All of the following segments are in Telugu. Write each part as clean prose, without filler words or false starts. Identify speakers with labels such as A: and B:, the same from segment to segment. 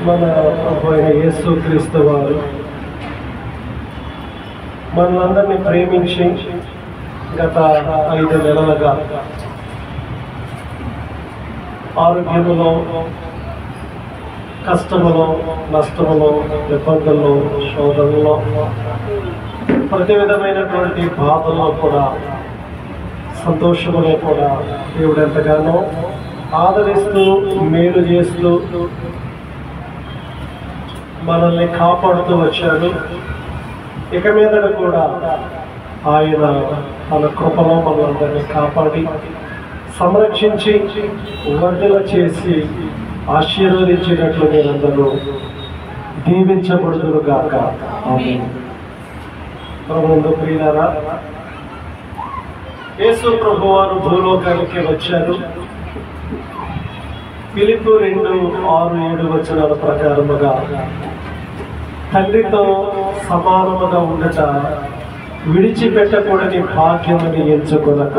A: మన ప్రభు అయిన యేసుక్రీస్తు వారు మనలందరినీ ప్రేమించి గత 5 నెలలుగా ఆరోగ్యములో, కష్టములో, నష్టములో, ఇబ్బందుల్లో, శోధనలో, ప్రతి విధమైనటువంటి బాధల్లో కూడా, సంతోషములో కూడా దేవుడు ఎంతగానో ఆదరిస్తూ, మేలు చేస్తూ, మనల్ని కాపాడుతూ వచ్చాడు. ఇక మీదట కూడా ఆయన తన కృపలో మనందరినీ కాపాడి, సంరక్షించి, వర్ధల చేసి, ఆశీర్వదించినట్లు మీరందరూ దీవించబడుదురుగాక. ఆమేన్. ప్రభువునందు ప్రియులారా, యేసు ప్రభువారు భూలోకానికి వచ్చారు. ఫిలిప్పు 2:6-7 ప్రకారముగా తండ్రితో సమానముగా ఉండట విడిచిపెట్టకూడని భాగ్యమని ఎంచుకొనక,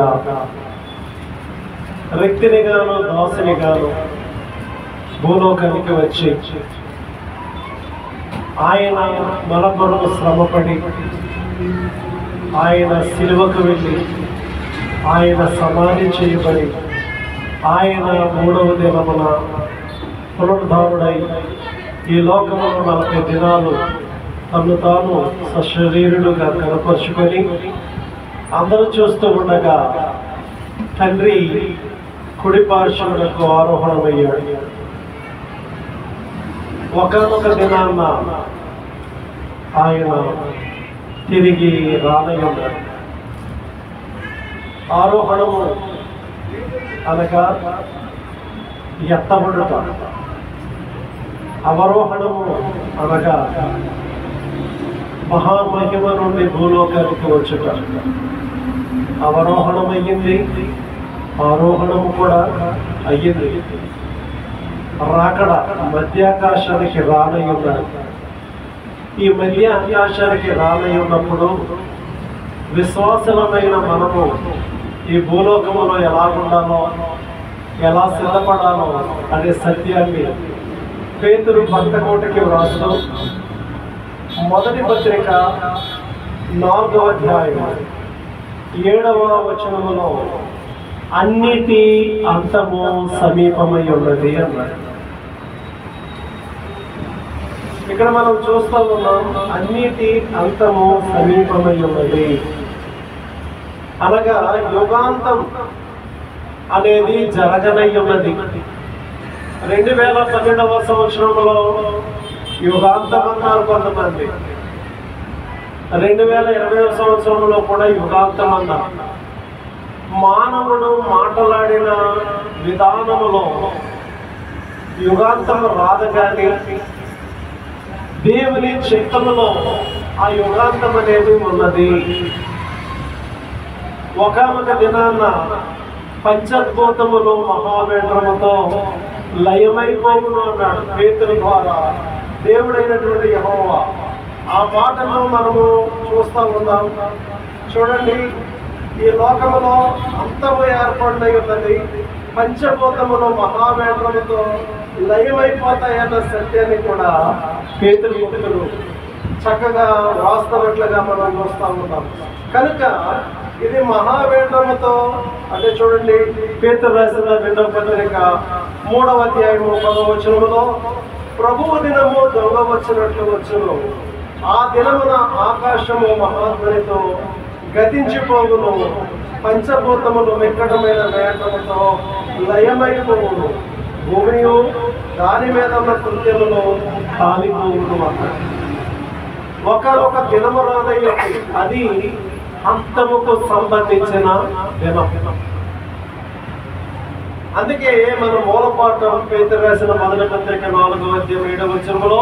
A: వ్యక్తినిగాను దాసునిగాను భూలోకానికి వచ్చి ఆయన మన కొరకు శ్రమపడి, ఆయన సిలువకు వెళ్ళి, ఆయన సమాధి చేయబడి, ఆయన 3వ దినమున పునరుద్ధారుడై ఈ లోకములో 40 దినాలు తను తాను సశరీరుడుగా కనపరుచుకొని అందరూ చూస్తూ ఉండగా తండ్రి కుడి పార్శ్వమునకు ఆరోహణమయ్యాడు. ఒకానొక దినాన్న ఆయన తిరిగి రానయ్యున్నాడు. ఆరోహణము అనగా ఎత్తబడుట, అవరోహణము అనగా మహామహిమ నుండి భూలోకానికి వచ్చుట. అవరోహణం అయ్యింది, ఆరోహణము కూడా అయ్యింది. రాకడ మధ్యాకాశానికి రానయ్యున్నాడు. ఈ మధ్య ఆకాశానికి రానయ్యున్నప్పుడు విశ్వాసమైన మనము ఈ భూలోకములో ఎలా ఉండాలో, ఎలా సిద్ధపడాలో అనే సత్యాన్ని పేతురు పంతకోటికి వ్రాస్తూ మొదటి పత్రిక 4వ అధ్యాయం 7వ వచనములో అన్నిటి అంతము సమీపమై ఉన్నది అన్నాడు. ఇక్కడ మనం చూస్తూ ఉన్నాం, అన్నిటి అంతము సమీపమై ఉన్నది అనగా యుగాంతం అనేది జరగనై ఉన్నది. 2012వ సంవత్సరంలో యుగాంతం అన్నారు కొంతమంది, 2020వ సంవత్సరంలో కూడా యుగాంతం అన్నారు. మానవుడు మాట్లాడిన విధానములో యుగాంతం రాదు, కానీ దేవుని చిత్తములో ఆ యుగాంతం అనేది ఉన్నది. ఒకానొక దినాన్న పంచద్భూతములు మహావేంద్రముతో లయమైపోవును అన్నాడు పేతురు ద్వారా దేవుడైనటువంటి యెహోవా. ఆ మాటను మనము చూస్తూ ఉన్నాం. చూడండి, ఈ లోకములో అంతము ఏర్పడినై ఉన్నది. పంచభూతములు మహావేంద్రముతో లయమైపోతాయన్న సత్యాన్ని కూడా పేతురు భక్తులు చక్కగా రాస్తున్నట్లుగా మనం చూస్తూ ఉన్నాం. కనుక ఇది మహావేంద్రముతో, అంటే చూడండి, పేతురు రాసిన 2వ పత్రిక 3వ అధ్యాయము 10వ వచనములో ప్రభువు దినము దొంగ వచ్చినట్లు వచ్చును, ఆ దినమున ఆకాశము మహాధ్వనితో గతించిపోవును, పంచభూతములు మిక్కటమైన వేగముతో లయమైపోవును, భూమియు దాని మీద ఉన్న కృత్యములు కాలిపోవును అన్నాడు. ఒకనొక దినము రానయ్యింది, అది అంతముకు సంబంధించిన దినం. అందుకే మన మూలపాఠం పేతురు రాసిన మొదటి పత్రిక 4వ అధ్యాయం 7వ వచనములో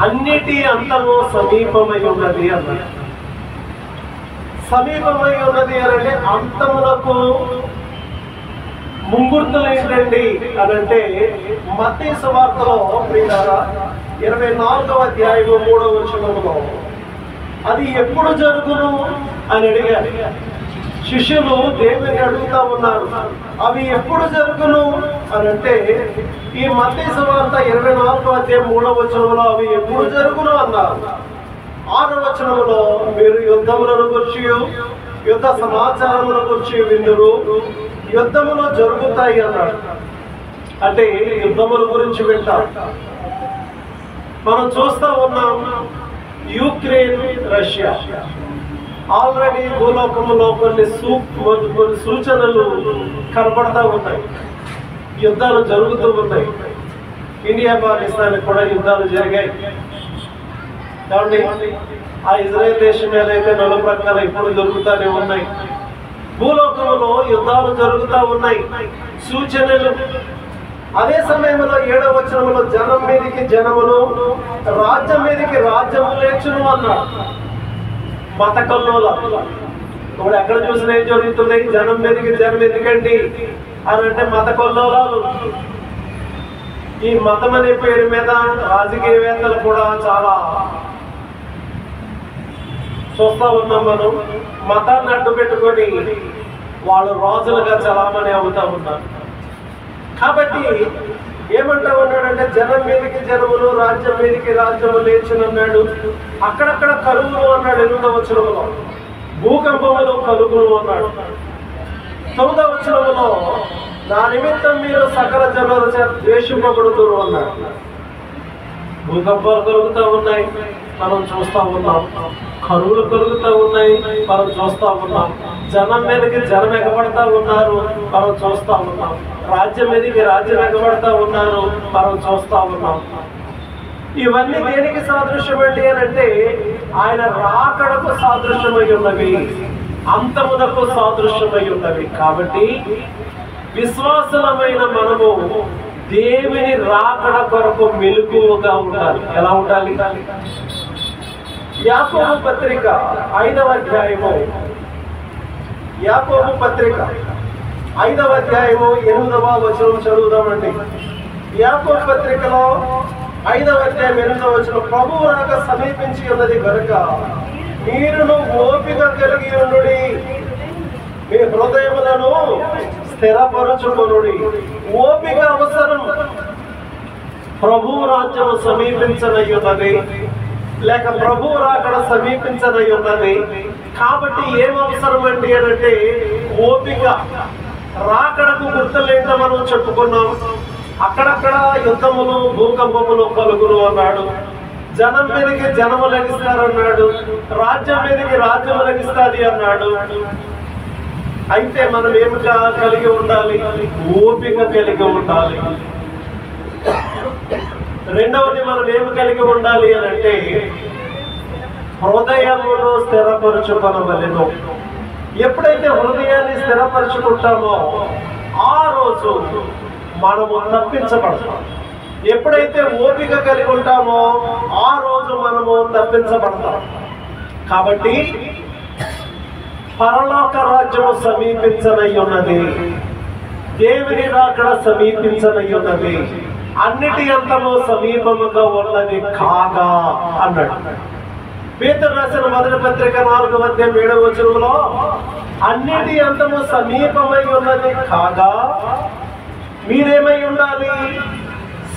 A: అన్నిటి అంతము సమీపమై ఉన్నది అన్నది. సమీపమై ఉన్నది అంటే అంతములకు ముంగుర్తులు ఏంటండి అనంటే, మత్తయి సువార్తలో ప్రియులారా 24వ అధ్యాయం 3వ వచనములో అది ఎప్పుడు జరుగును అని అడిగారు. శిష్యులు దేవుని అడుగుతా ఉన్నారు, అవి ఎప్పుడు జరుగును అని అంటే ఈ మత్తయి సువార్త 24వ అధ్యాయం 3వ వచనంలో అవి ఎప్పుడు జరుగును అన్నారు. 6వ వచనంలో మీరు యుద్ధములను గురించి యుద్ధ సమాచారముల గురించి విందురు, యుద్ధములు జరుగుతాయి అన్నాడు. అంటే యుద్ధముల గురించి వింటారు. మనం చూస్తూ ఉన్నాం యుక్రెయిన్ రష్యా ఆల్రెడీ భూలోకములో కొన్ని సూచనలు కనబడతా ఉన్నాయి. యుద్ధాలు జరుగుతూ ఉన్నాయి. ఇండియా పాకిస్తాన్ కూడా యుద్ధాలు జరిగాయి. కాబట్టి ఆ ఇజ్రాయెల్ దేశం మీద అయితే నలుప్రక్కల ఇప్పుడు జరుగుతూనే ఉన్నాయి. భూలోకములో యుద్ధాలు జరుగుతూ ఉన్నాయి, సూచనలు. అదే సమయంలో 7వ వచనంలో జనం మీదకి జనములు, రాజ్యం మీదకి రాజ్యము లేచును అన్నాడు. మత కల్లోలాలు ఇప్పుడు ఎక్కడ చూసినా ఏం జరుగుతున్నాయి? జనం మీదకి జనం ఎందుకండి అని అంటే మత కల్లోలాలు. ఈ మతం అనే పేరు మీద రాజకీయవేత్తలు కూడా చాలా చూస్తా ఉన్నాం. మనం మతాన్ని అడ్డు పెట్టుకొని వాళ్ళు రాజులుగా చలామణి అవుతా ఉన్నారు. కాబట్టి ఏమంటా ఉన్నాడంటే జనం మీదకి జనములు, రాజ్యం మీదకి రాజ్యము లేచునన్నాడు. అక్కడక్కడ కలుగును అన్నాడు 8వ వచనంలో, భూకంపములు కలుగును అన్నాడు. 9వ వచనంలో నా నిమిత్తం మీరు సకల జనుల చేత ద్వేషింపబడుతురు అన్నాడు. భూకంపాలు కలుగుతూ ఉన్నాయి, మనం చూస్తూ ఉన్నాం. కరువులు కలుగుతూ ఉన్నాయి, మనం చూస్తూ ఉన్నాం. జనం మీదకి జనం ఎగబడతా ఉన్నారు, మనం చూస్తూ ఉన్నాం. రాజ్యం మీదకి రాజ్యం ఎగబడతా ఉన్నారు, మనం చూస్తూ ఉన్నాం. ఇవన్నీ దేనికి సాదృశ్యం ఏంటి అని అంటే ఆయన రాకడకు సాదృశ్యమై ఉన్నవి, అంతమునకు సాదృశ్యమై ఉన్నవి. కాబట్టి విశ్వాసమైన మనము దేవుని రాకడ కొరకు మెలకువగా ఉండాలి. ఎలా ఉండాలి? యాకోబు పత్రిక 5వ అధ్యాయము, యాకోబు పత్రిక 5వ అధ్యాయము 8వ వచనం చదువుదామండి. యాకోబు పత్రికలో 5వ అధ్యాయం 8వ వచనం, ప్రభువు రాక సమీపించి ఉన్నది కనుక మీరును ఓపిక కలిగి ఉండుడి, మీ హృదయములను స్థిరపరచుకొనుడి. ఓపిక అవసరం. ప్రభువు రాజ్యము సమీపించనై ఉన్నది, లేక ప్రభువు రాకడ సమీపించనై ఉన్నది. కాబట్టి ఏం అవసరం అండి అని అంటే ఓపిక. రాకడకు గుర్తులేంటో మనం చెప్పుకున్నాం. అక్కడక్కడ యుద్ధములు, భూకంపములు కలుగును అన్నాడు. జనం మీదకి జనము లభిస్తారన్నాడు, రాజ్యం మీదకి రాజ్యము లభిస్తుంది అన్నాడు. అయితే మనం ఏమి కలిగి ఉండాలి? ఓపిక కలిగి ఉండాలి. రెండవది మనం ఏమి కలిగి ఉండాలి అని అంటే హృదయమును స్థిరపరచుకొనవలెను. ఎప్పుడైతే హృదయాన్ని స్థిరపరచుకుంటామో ఆ రోజు మనము తప్పించబడతాం. ఎప్పుడైతే ఓపిక కలిగి ఉంటామో ఆ రోజు మనము తప్పించబడతాం. కాబట్టి పరలోక రాజ్యము సమీపించనై ఉన్నది, దేవుని రాకడ సమీపించనై ఉన్నది, అన్నిటి అంతము సమీపముగా ఉన్నది కాగా అన్నాడు. పేతురు రాసిన మొదటి పత్రిక 4వ అధ్యాయం 7వ వచనంలో అన్నిటి అంతము సమీపమై ఉన్నది కాగా మీరేమై ఉండాలి?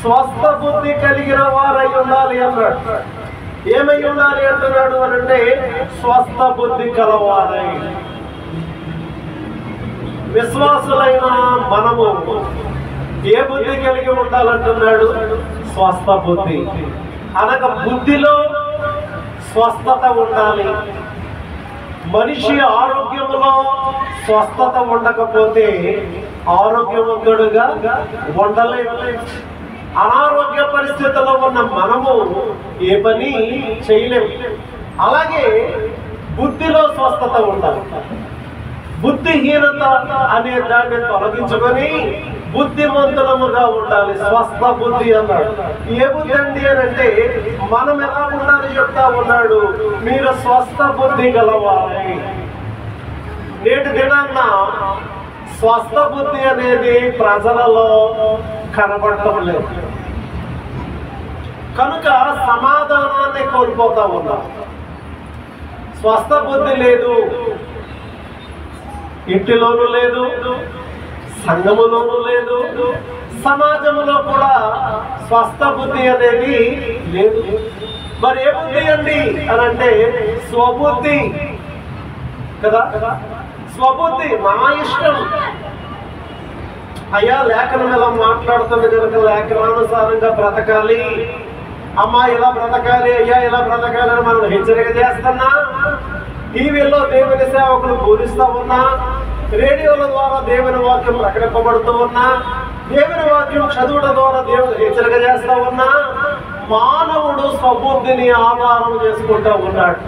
A: స్వస్థ బుద్ధి కలిగిన వారై ఉండాలి అన్నాడు. ఏమై ఉండాలి అంటున్నాడు అని అంటే స్వస్థ బుద్ధి కలవారై. విశ్వాసులైన మనము ఏ బుద్ధి కలిగి ఉండాలంటున్నాడు? స్వస్థ బుద్ధి. అనగా బుద్ధిలో స్వస్థత ఉండాలి. మనిషి ఆరోగ్యములో స్వస్థత ఉండకపోతే ఆరోగ్యవంతుడుగా ఉండలేము. అనారోగ్య పరిస్థితుల్లో ఉన్న మనము ఏ పని చేయలేము. అలాగే బుద్ధిలో స్వస్థత ఉండాలి. బుద్ధిహీనత అనే దాన్ని తొలగించుకొని బుద్ధిమంతులముగా ఉండాలి. స్వస్థ బుద్ధి అన్నాడు. ఏ బుద్ధి అండి అని అంటే మనం ఎలా ఉండాలి చెప్తా ఉన్నాడు, మీరు స్వస్థ బుద్ధి గలవాలి. నేటి దినాన్న స్వస్థ బుద్ధి అనేది ప్రజలలో కనబడటం లేదు కనుక సమాధానాన్ని కోల్పోతా ఉన్నాం. స్వస్థ బుద్ధి లేదు. ఇంటిలోనూ లేదు, సంఘములోనూ లేదు, సమాజంలో కూడా స్వస్థ బుద్ధి అనేది లేదు. మరి ఏ బుద్ధి అండి అని అంటే స్వబుద్ధి కదా. స్వబుద్ధి, నా ఇష్టం. అయ్యా లేఖనం ఎలా మాట్లాడుతుంది కనుక లేఖనానుసారంగా బ్రతకాలి, అమ్మా ఇలా బ్రతకాలి, అయ్యా ఇలా బ్రతకాలి అని మనం హెచ్చరిక చేస్తున్నా, టీవీలో దేవుని సేవకులు బోధిస్తూ ఉన్నా, రేడియోల ద్వారా దేవుని వాక్యం ప్రకటింపబడుతూ ఉన్నా, దేవుని వాక్యం చదువుట ద్వారా దేవుడు హెచ్చరిక చేస్తూ ఉన్నా, మానవుడు స్వబుద్ధిని ఆధారం చేసుకుంటూ ఉన్నాడు.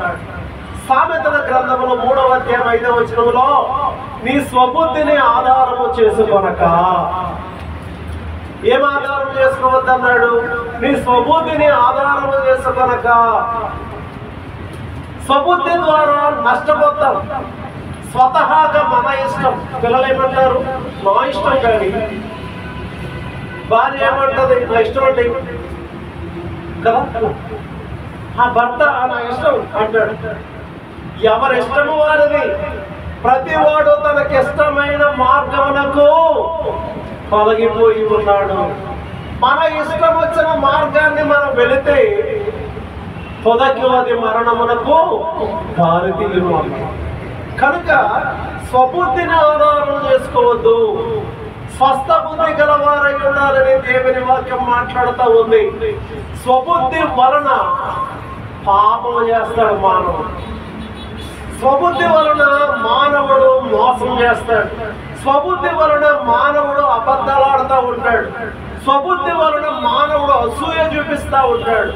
A: సామెతల గ్రంథములో 3వ అధ్యాయం 5వ వచనములో నీ స్వబుద్ధిని ఆధారము చేసుకొనక. ఏం ఆధారం చేసుకోవద్దన్నాడు? నీ స్వబుద్ధిని ఆధారము చేసుకొనక. స్వబుద్ధి ద్వారా నష్టపోతాం. స్వతహాగా మన ఇష్టం. పిల్లలు ఏమంటారు? నా ఇష్టం. కానీ భార్య ఏమంటది? నా ఇష్టం అంటే కదా. ఆ భర్త నా ఇష్టం అంటాడు. ఎవరి ఇష్టము వారిది. ప్రతివాడు తనకిష్టమైన మార్గమునకు తొలగిపోయి ఉన్నాడు. మన ఇష్టం వచ్చిన మార్గాన్ని మనం వెళితే తొదకి అది మరణమునకు దారితీయును. కనుక స్వబుద్ధిని ఆధారం చేసుకోవద్దు. స్వస్థ బుద్ధి గలవారై ఉండాలని దేవుని వాక్యం మాట్లాడుతూ ఉంది. స్వబుద్ధి వలన పాపం చేస్తాడు మానవుడు. స్వబుద్ధి వలన మానవుడు మోసం చేస్తాడు. స్వబుద్ధి వలన మానవుడు అబద్ధాలాడుతూ ఉంటాడు. స్వబుద్ధి వలన మానవుడు అసూయ చూపిస్తూ ఉంటాడు.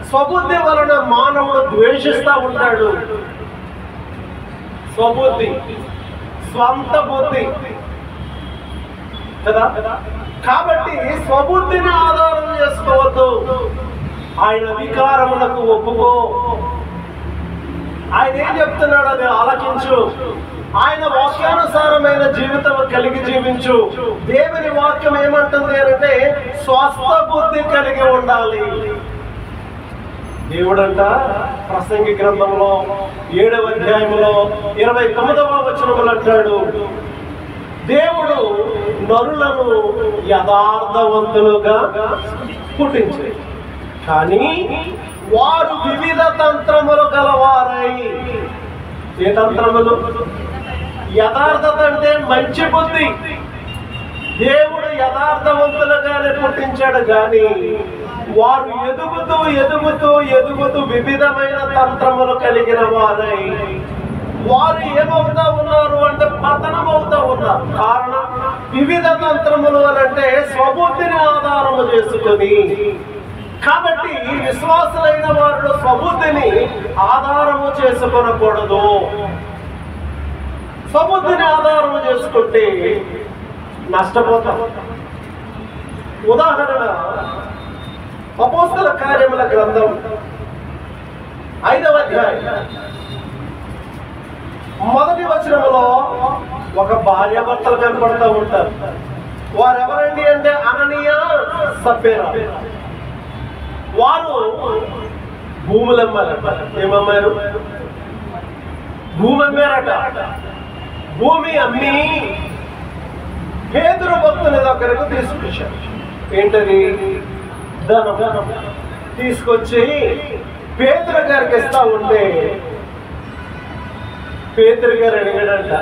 A: స్వబుద్ధి వలన మానవుడు ద్వేషిస్తూ ఉంటాడు. స్వబుద్ధి, స్వంత బుద్ధి కదా. కాబట్టి స్వబుద్ధిని ఆధారం చేసుకోవద్దు. ఆయన అధికారములకు ఒప్పుకో. ఆయన ఏం చెప్తున్నాడు అది ఆలకించు. ఆయన వాక్యానుసారమైన జీవితం కలిగి జీవించు. దేవుని వాక్యం ఏమంటుంది అంటే స్వస్థ బుద్ధి కలిగి ఉండాలి. దేవుడంట ప్రసంగి గ్రంథంలో 7వ అధ్యాయంలో 29వ వచనములు అంటాడు, దేవుడు నరులను యథార్థవంతులుగా పుట్టించాడు, కానీ వారు వివిధ తంత్రములు గలవారై. ఏ తంత్రములు? యథార్థత అంటే మంచి బుద్ధి. దేవుడు యథార్థవంతులుగానే పుట్టించాడు, కానీ వారు ఎదుగుతూ ఎదుగుతూ ఎదుగుతూ వివిధమైన తంత్రములు కలిగిన వారై వారు ఏమవుతా ఉన్నారు అంటే పతనం అవుతా ఉన్నారు. కారణం వివిధ తంత్రములు అంటే స్వబుద్ధిని ఆధారము చేసుకొని. కాబట్టి విశ్వాసులైన వారు స్వబుద్ధిని ఆధారము చేసుకొనకూడదు. స్వబుద్ధిని ఆధారము చేసుకుంటే నష్టపోతాం. ఉదాహరణ అపోస్తల కార్యముల గ్రంథం 5వ అధ్యాయం 1వ వచనములో ఒక భార్యాభర్తలు కనపడుతూ ఉంటారు. వారెవరండి అంటే అననీయ, సప్పేరా. వారు భూములు అమ్మారట. ఏమమ్మారు? భూమి అమ్మారట. భూమి అమ్మి పేతురు భక్తుని దగ్గరకు తీసుకొచ్చారు. ఏంటది? ధనం. తీసుకొచ్చి పేతురు గారికి ఇస్తా ఉంటే పేతురు గారు అడిగాడంట,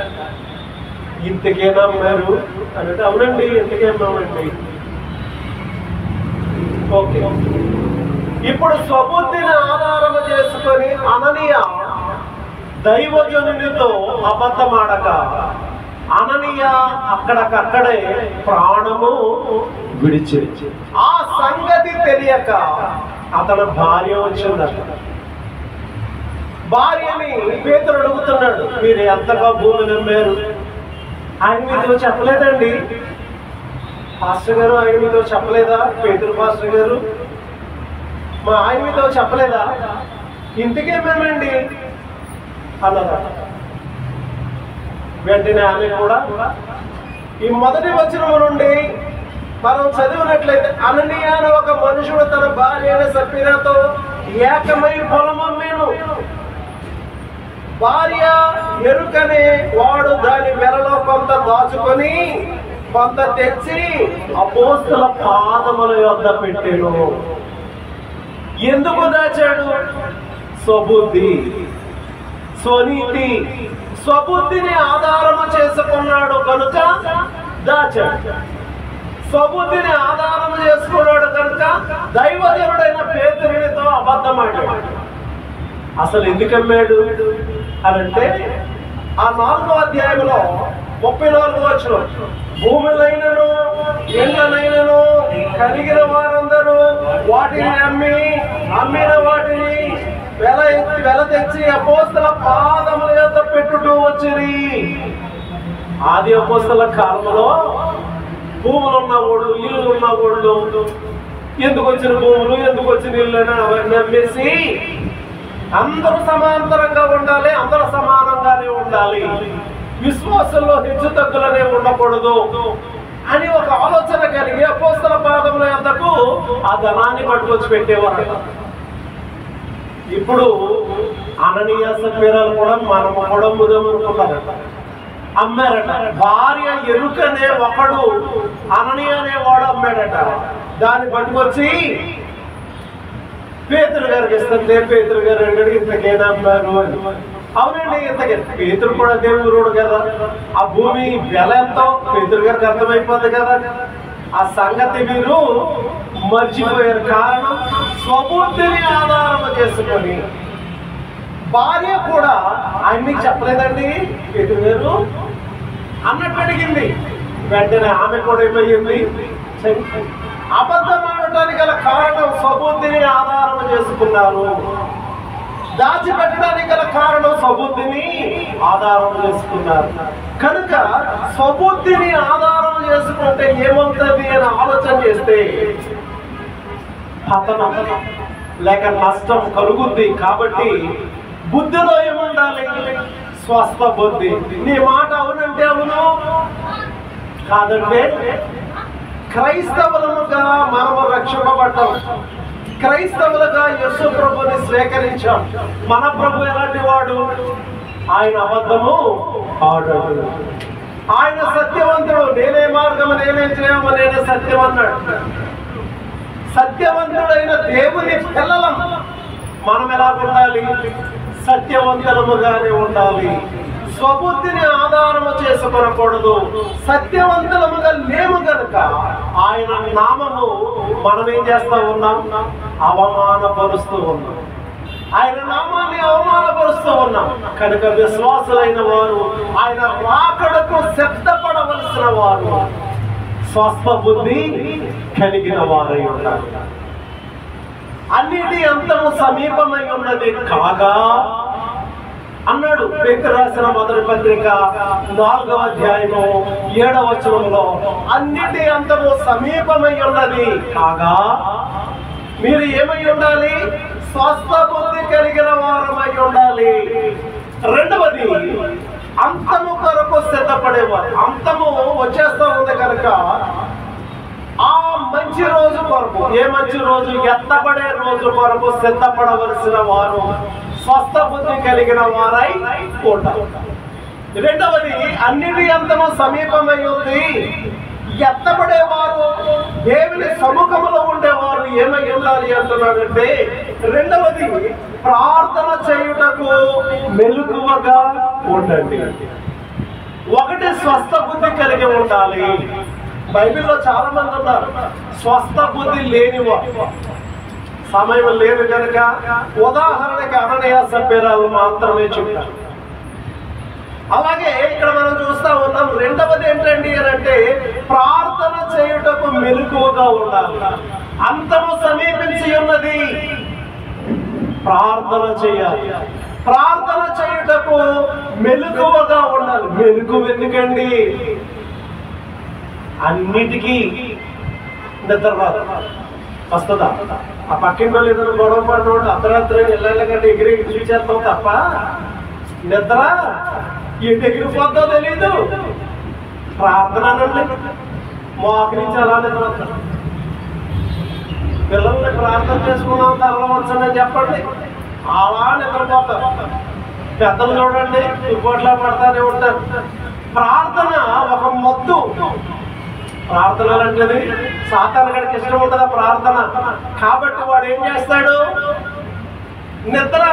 A: ఇంతకేనా అమ్మారు అంటే, అవునండి ఇంతకే అమ్మామండి. ఓకే, ఇప్పుడు స్వబుద్ధిని ఆధారం చేసుకొని అననీయ దైవజనునితో అబద్ధమాడక అననీయ అక్కడకక్కడే ప్రాణము విడిచి. ఆ సంగతి తెలియక అతని భార్య వచ్చిందట. భార్యని పేతురు అడుగుతున్నాడు, మీరు ఎంతగా భూమిని అమ్మారు? ఆయన మీతో చెప్పలేదండి. పాస్టర్ గారు ఆయన మీతో చెప్పలేదా? పేతురు పాస్టర్ గారు మా ఆయన మీతో చెప్పలేదా? ఇంటికేమేమండి అన్నదా. వెంటనే ఆమె కూడా ఈ 1వ వచనము నుండి మనం చదివినట్లయితే అననీయ అనే ఒక మనుషుడు తన భార్య అయిన సప్పీరాతో ఏకమై పొలం అమ్మేను. భార్య ఎరుకనే వాడు దాని మెడలో కొంత దాచుకొని కొంత తెచ్చి అపోస్తల పాదముల యొద్ద పెట్టెను. ఎందుకు దాచాడు? స్వబుద్ధి, స్వనీతి, స్వబుద్ధిని ఆధారము చేసుకున్నాడు కనుక దాచాడు. స్వబుద్ధిని ఆధారం చేసుకున్నాడు కనుక దైవజనుడైన పేతురునితో అబద్ధమాడాడు. అసలు ఎందుకు అమ్మాడు అనంటే ఆ 4వ అధ్యాయంలో 34వ వచనం, భూములైనను ఇళ్ళనైనను కలిగిన వారందరూ వాటిని అమ్మిన వాటిని వెల తెచ్చి అపోస్తల పాదముల యొద్ద పెట్టుటూ వచ్చిరి. ఆది అపోస్తల కాలంలో భూములు ఉన్నవాళ్ళు, ఇల్లు ఉన్నవాళ్ళు, ఎందుకు వచ్చిన భూములు, ఎందుకు వచ్చిన ఇల్లు అవన్నీ అమ్మేసి అందరూ సమాంతరంగా ఉండాలి, అందరూ సమానంగానే ఉండాలి, విశ్వాసంలో హెచ్చు తగ్గులనే ఉండకూడదు అని ఒక ఆలోచన కలిగి అపోస్తల పాదముల యొద్దకు ఆ ధనాన్ని పట్టుకొచ్చి పెట్టేవారు. ఇప్పుడు అననీయ సప్పీరాలు కూడా మనము కూడా ముదమనుకున్నారట, అమ్మారట. భార్య ఎరుకనే ఒకడు అననీయ అనేవాడు అమ్మాడట. దాన్ని పట్టుకొచ్చి పేతురు గారికి ఇస్తుంటే పేతురు గారు అడిగి ఇంతకేనా అమ్మారు అని. అవునండి ఇంతకే. పేతురు కూడా దేవుడు కదా, ఆ భూమి వెల ఎంతో పేతురు గారికి అర్థమైపోతుంది కదా. ఆ సంగతి మీరు మర్చిపోయారు. కారణం స్వబుద్ధిని ఆధారం చేసుకొని భార్య కూడా ఆయన మీకు చెప్పలేదండి పేతురు గారు అన్నట్టు అడిగింది. వెంటనే ఆమె కూడా ఏమయ్యింది? అబద్ధం ఆడటానికి గల కారణం స్వబుద్ధిని ఆధారం చేసుకున్నారు. దాచిపెట్టడానికి గల కారణం స్వబుద్ధిని ఆధారం చేసుకున్నారు. కనుక స్వబుద్ధిని ఆధారం చేసుకుంటే ఏమవుతుంది అని ఆలోచన చేస్తే పతనం లేక నష్టం కలుగుద్ది. కాబట్టి బుద్ధిలో ఏముండాలి? స్వస్థ బుద్ధి. నీ మాట అవునంటే అవును, కాదంటే క్రైస్తవులముగా మనము రక్షింపబడ్డాం. క్రైస్తవులుగా యేసు ప్రభుని స్వీకరించాం. మన ప్రభు ఎలాంటి వాడు? ఆయన అబద్ధము ఆడడు, ఆయన సత్యవంతుడు. నేనే మార్గము, నేనే చేయము, నేనే సత్యం అన్నాడు. సత్యవంతుడైన దేవుని పిల్లలం మనం ఎలా ఉండాలి? సత్యవంతులముగానే ఉండాలి. స్వబుద్ధిని ఆధారము చేసుకొనకూడదు. సత్యవంతులముగా లేము గనుక ఆయన నామము మనం ఏం చేస్తూ ఉన్నాం? అవమానపరుస్తూ ఉన్నాం. ఆయన నామాన్ని అవమానపరుస్తూ ఉన్నాం. కనుక విశ్వాసులైన వారు ఆయన రాకడకు సిద్ధపడవలసిన వారు స్వస్థ బుద్ధి కలిగిన వారై ఉంటారు. అన్నిటి అంతము సమీపమై ఉన్నది కాగా అన్నాడు పేతురు రాసిన మొదటి పత్రిక 4వ అధ్యాయము 7వ వచనంలో. అన్నిటి అంతము సమీపమై ఉన్నది కాగా మీరు ఏమై ఉండాలి? స్వస్థ బుద్ధి కలిగిన వారమై ఉండాలి. రెండవది అంతము కొరకు సిద్ధపడేవారు. అంతము వచ్చేస్తూ ఉంది కనుక ఆ మంచి రోజు కొరకు, ఏ మంచి రోజు? ఎత్తబడే రోజు కొరకు సిద్ధపడవలసిన వారు స్వస్థ బుద్ధి కలిగిన వారై ఉంటారు. రెండవది అన్నిటి అంతము సమీపమై ఉంది. ఎత్తబడేవారు, దేవుని సముఖంలో ఉండేవారు ఏమై ఉండాలి అంటున్నాడంటే, రెండవది ప్రార్థన చేయుటకు మెలకువగా ఉండండి. ఒకటి స్వస్థ బుద్ధి కలిగి ఉండాలి. బైబిల్లో చాలా మంది ఉన్నారు స్వస్థ బుద్ధి లేనివారు. సమయం లేదు కనుక ఉదాహరణకి అననీయ సప్పీరాలు మాత్రమే చెప్తారు. అలాగే ఇక్కడ మనం చూస్తా ఉన్నాం. రెండవది ఏంటండి అని అంటే ప్రార్థన చేయుటకు మెలకువగా ఉండాలి. అంతము సమీపించి ఉన్నది, ప్రార్థన చేయాలి. ప్రార్థన చేయుటకు మెలకువగా ఉండాలి. మెలకువ ఎందుకండి? అన్నిటికీ నిద్ర రాదు. వస్తుందా? ఆ పక్కింట్లో ఏదైనా గొడవ పడినోడు అర్ధరాత్రి ఇళ్ళ కంటే ఎగిరి చూసేస్తాం తప్ప నిద్ర ఎటు ఎగిరిపోద్దో తెలీదు. ప్రార్థన అనండి, మోకరించి అలా నిద్ర వస్తాం. పిల్లల్ని ప్రార్థన చేసుకున్నాం తరలవచ్చని చెప్పండి, అలా నిద్రపోతారు. పెద్దలు చూడండి దుర్బట్లా పడతానే ఉంటారు. ప్రార్థన ఒక మొద్దు. ప్రార్థనలు అంటే సాతాను గడికి ఇష్టం ఉంటుందా ప్రార్థన? కాబట్టి వాడు ఏం చేస్తాడు? నిద్ర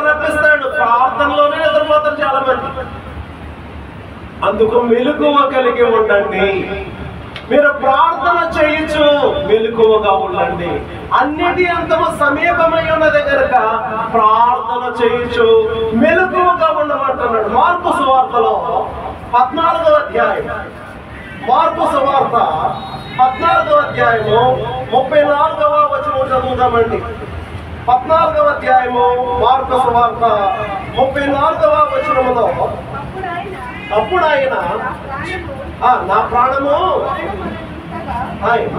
A: రప్పిస్తాడు. ప్రార్థనలోనే నిద్రపోతారు చాలా మంది. అందుకు మెలకువ కలిగి ఉండండి. మీరు ప్రార్థన చేయొచ్చు, మెలకువగా ఉండండి. అన్నిటి అంతము సమీపమై ఉన్నది కనుక ప్రార్థన చేయొచ్చు, మెలకువగా ఉండమంటున్నాడు. మార్కు సువార్తలో 14వ అధ్యాయం, మార్కు సువార్త 14వ అధ్యాయము 34వ వచనం చదువుతామండి. 14వ అధ్యాయము మార్కు సువార్త 34వ వచనములో, అప్పుడు ఆయన నా ప్రాణము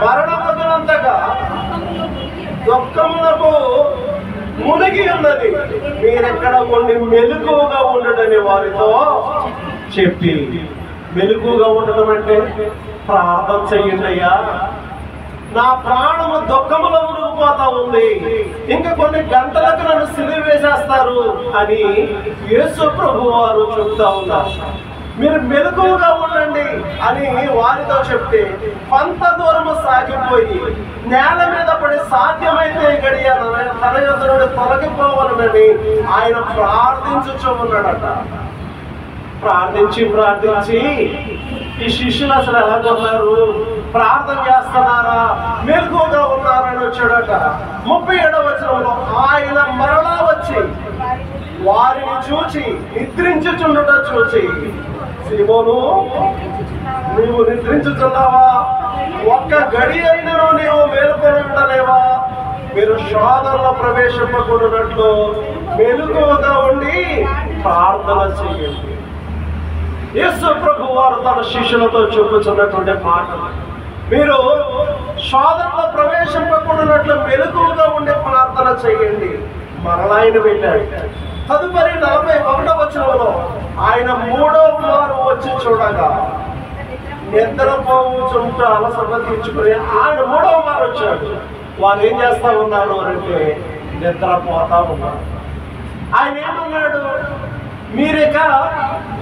A: మరణమగునంతగా దుఃఖమునకు మునిగి ఉన్నది, మీరెక్కడ ఉండి మెలకువగా ఉండడని వారితో చెప్పి. మెలకువగా ఉండడం అంటే ప్రార్థన చెయ్యండి. అయ్యా నా ప్రాణము దుఃఖములో మునిగిపోతా ఉంది, ఇంకా కొన్ని గంటలకు నన్ను సిలువ వేసేస్తారు అని యేసు ప్రభు వారు చెప్తా ఉన్నారు. మీరు మెలకువగా ఉండండి అని వారితో చెప్తే కొంత దూరము సాగిపోయి నేల మీద పడి సాధ్యమైతే గడియ తన యొద్ద నుండి తొలగిపోవాలని ఆయన ప్రార్థించుచూ ఉన్నాడట. ప్రార్థించి ఈ శిష్యులు అసలు ఎలాగొన్నారు, ప్రార్థన చేస్తున్నారా, మెలకువగా ఉన్నారని వచ్చాడట. 37వ వచనంలో ఆయన మరలా వచ్చి వారిని చూచి నిద్రించుచుండుట చూచి, సీమోను నీవు నిద్రించుచున్నావా? ఒక్క గడి అయినను నీవు మేలుకొని ఉండలేవా? మీరు శోధనలో ప్రవేశింపకూడనట్లు మెలకువగా ఉండి ప్రార్థన చేయండి. యేసు ప్రభు వారు తన శిష్యులతో చెప్పుచున్నటువంటి మాటలు. మీరు శోధనలో ప్రవేశింపకూడనట్లు మెలకువగా ఉండి ప్రార్థన చేయండి. మరలా ఆయన వెళ్ళాడు. తదుపరి 41వ వచనంలో ఆయన 3వ మారు వచ్చి చూడగా నిద్రపోవుచుంట అలసట తీర్చుకుని ఆయన 3వ మారు వచ్చాడు. వారు ఏం చేస్తా ఉన్నారు అంటే నిద్రపోతా ఉన్నారు. ఆయన ఏమన్నాడు? మీరిక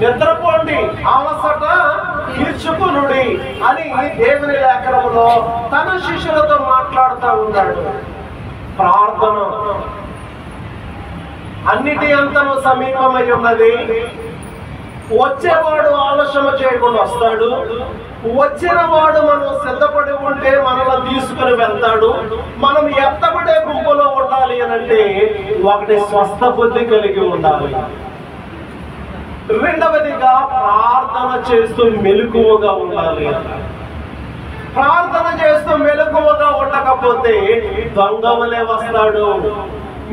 A: నిద్రపోండి, అలసట తీర్చుకునుడి అని దేవుని లేఖనములో తన శిష్యులతో మాట్లాడుతూ ఉన్నాడు. ప్రార్థన అన్నిటి అంతము సమీపమై ఉన్నది. వచ్చేవాడు ఆలస్యం చేయకుండా వస్తాడు. వచ్చిన వాడు మనం సిద్ధపడి ఉంటే మనల్ని తీసుకుని వెళ్తాడు. మనం ఎత్తబడే గుంపులో ఉండాలి అని అంటే ఒకటి స్వస్థ బుద్ధి కలిగి ఉండాలి. రెండవదిగా ప్రార్థన చేస్తూ మెలకువగా ఉండాలి. ప్రార్థన చేస్తూ మెలకువగా ఉండకపోతే దొంగవలే వస్తాడు.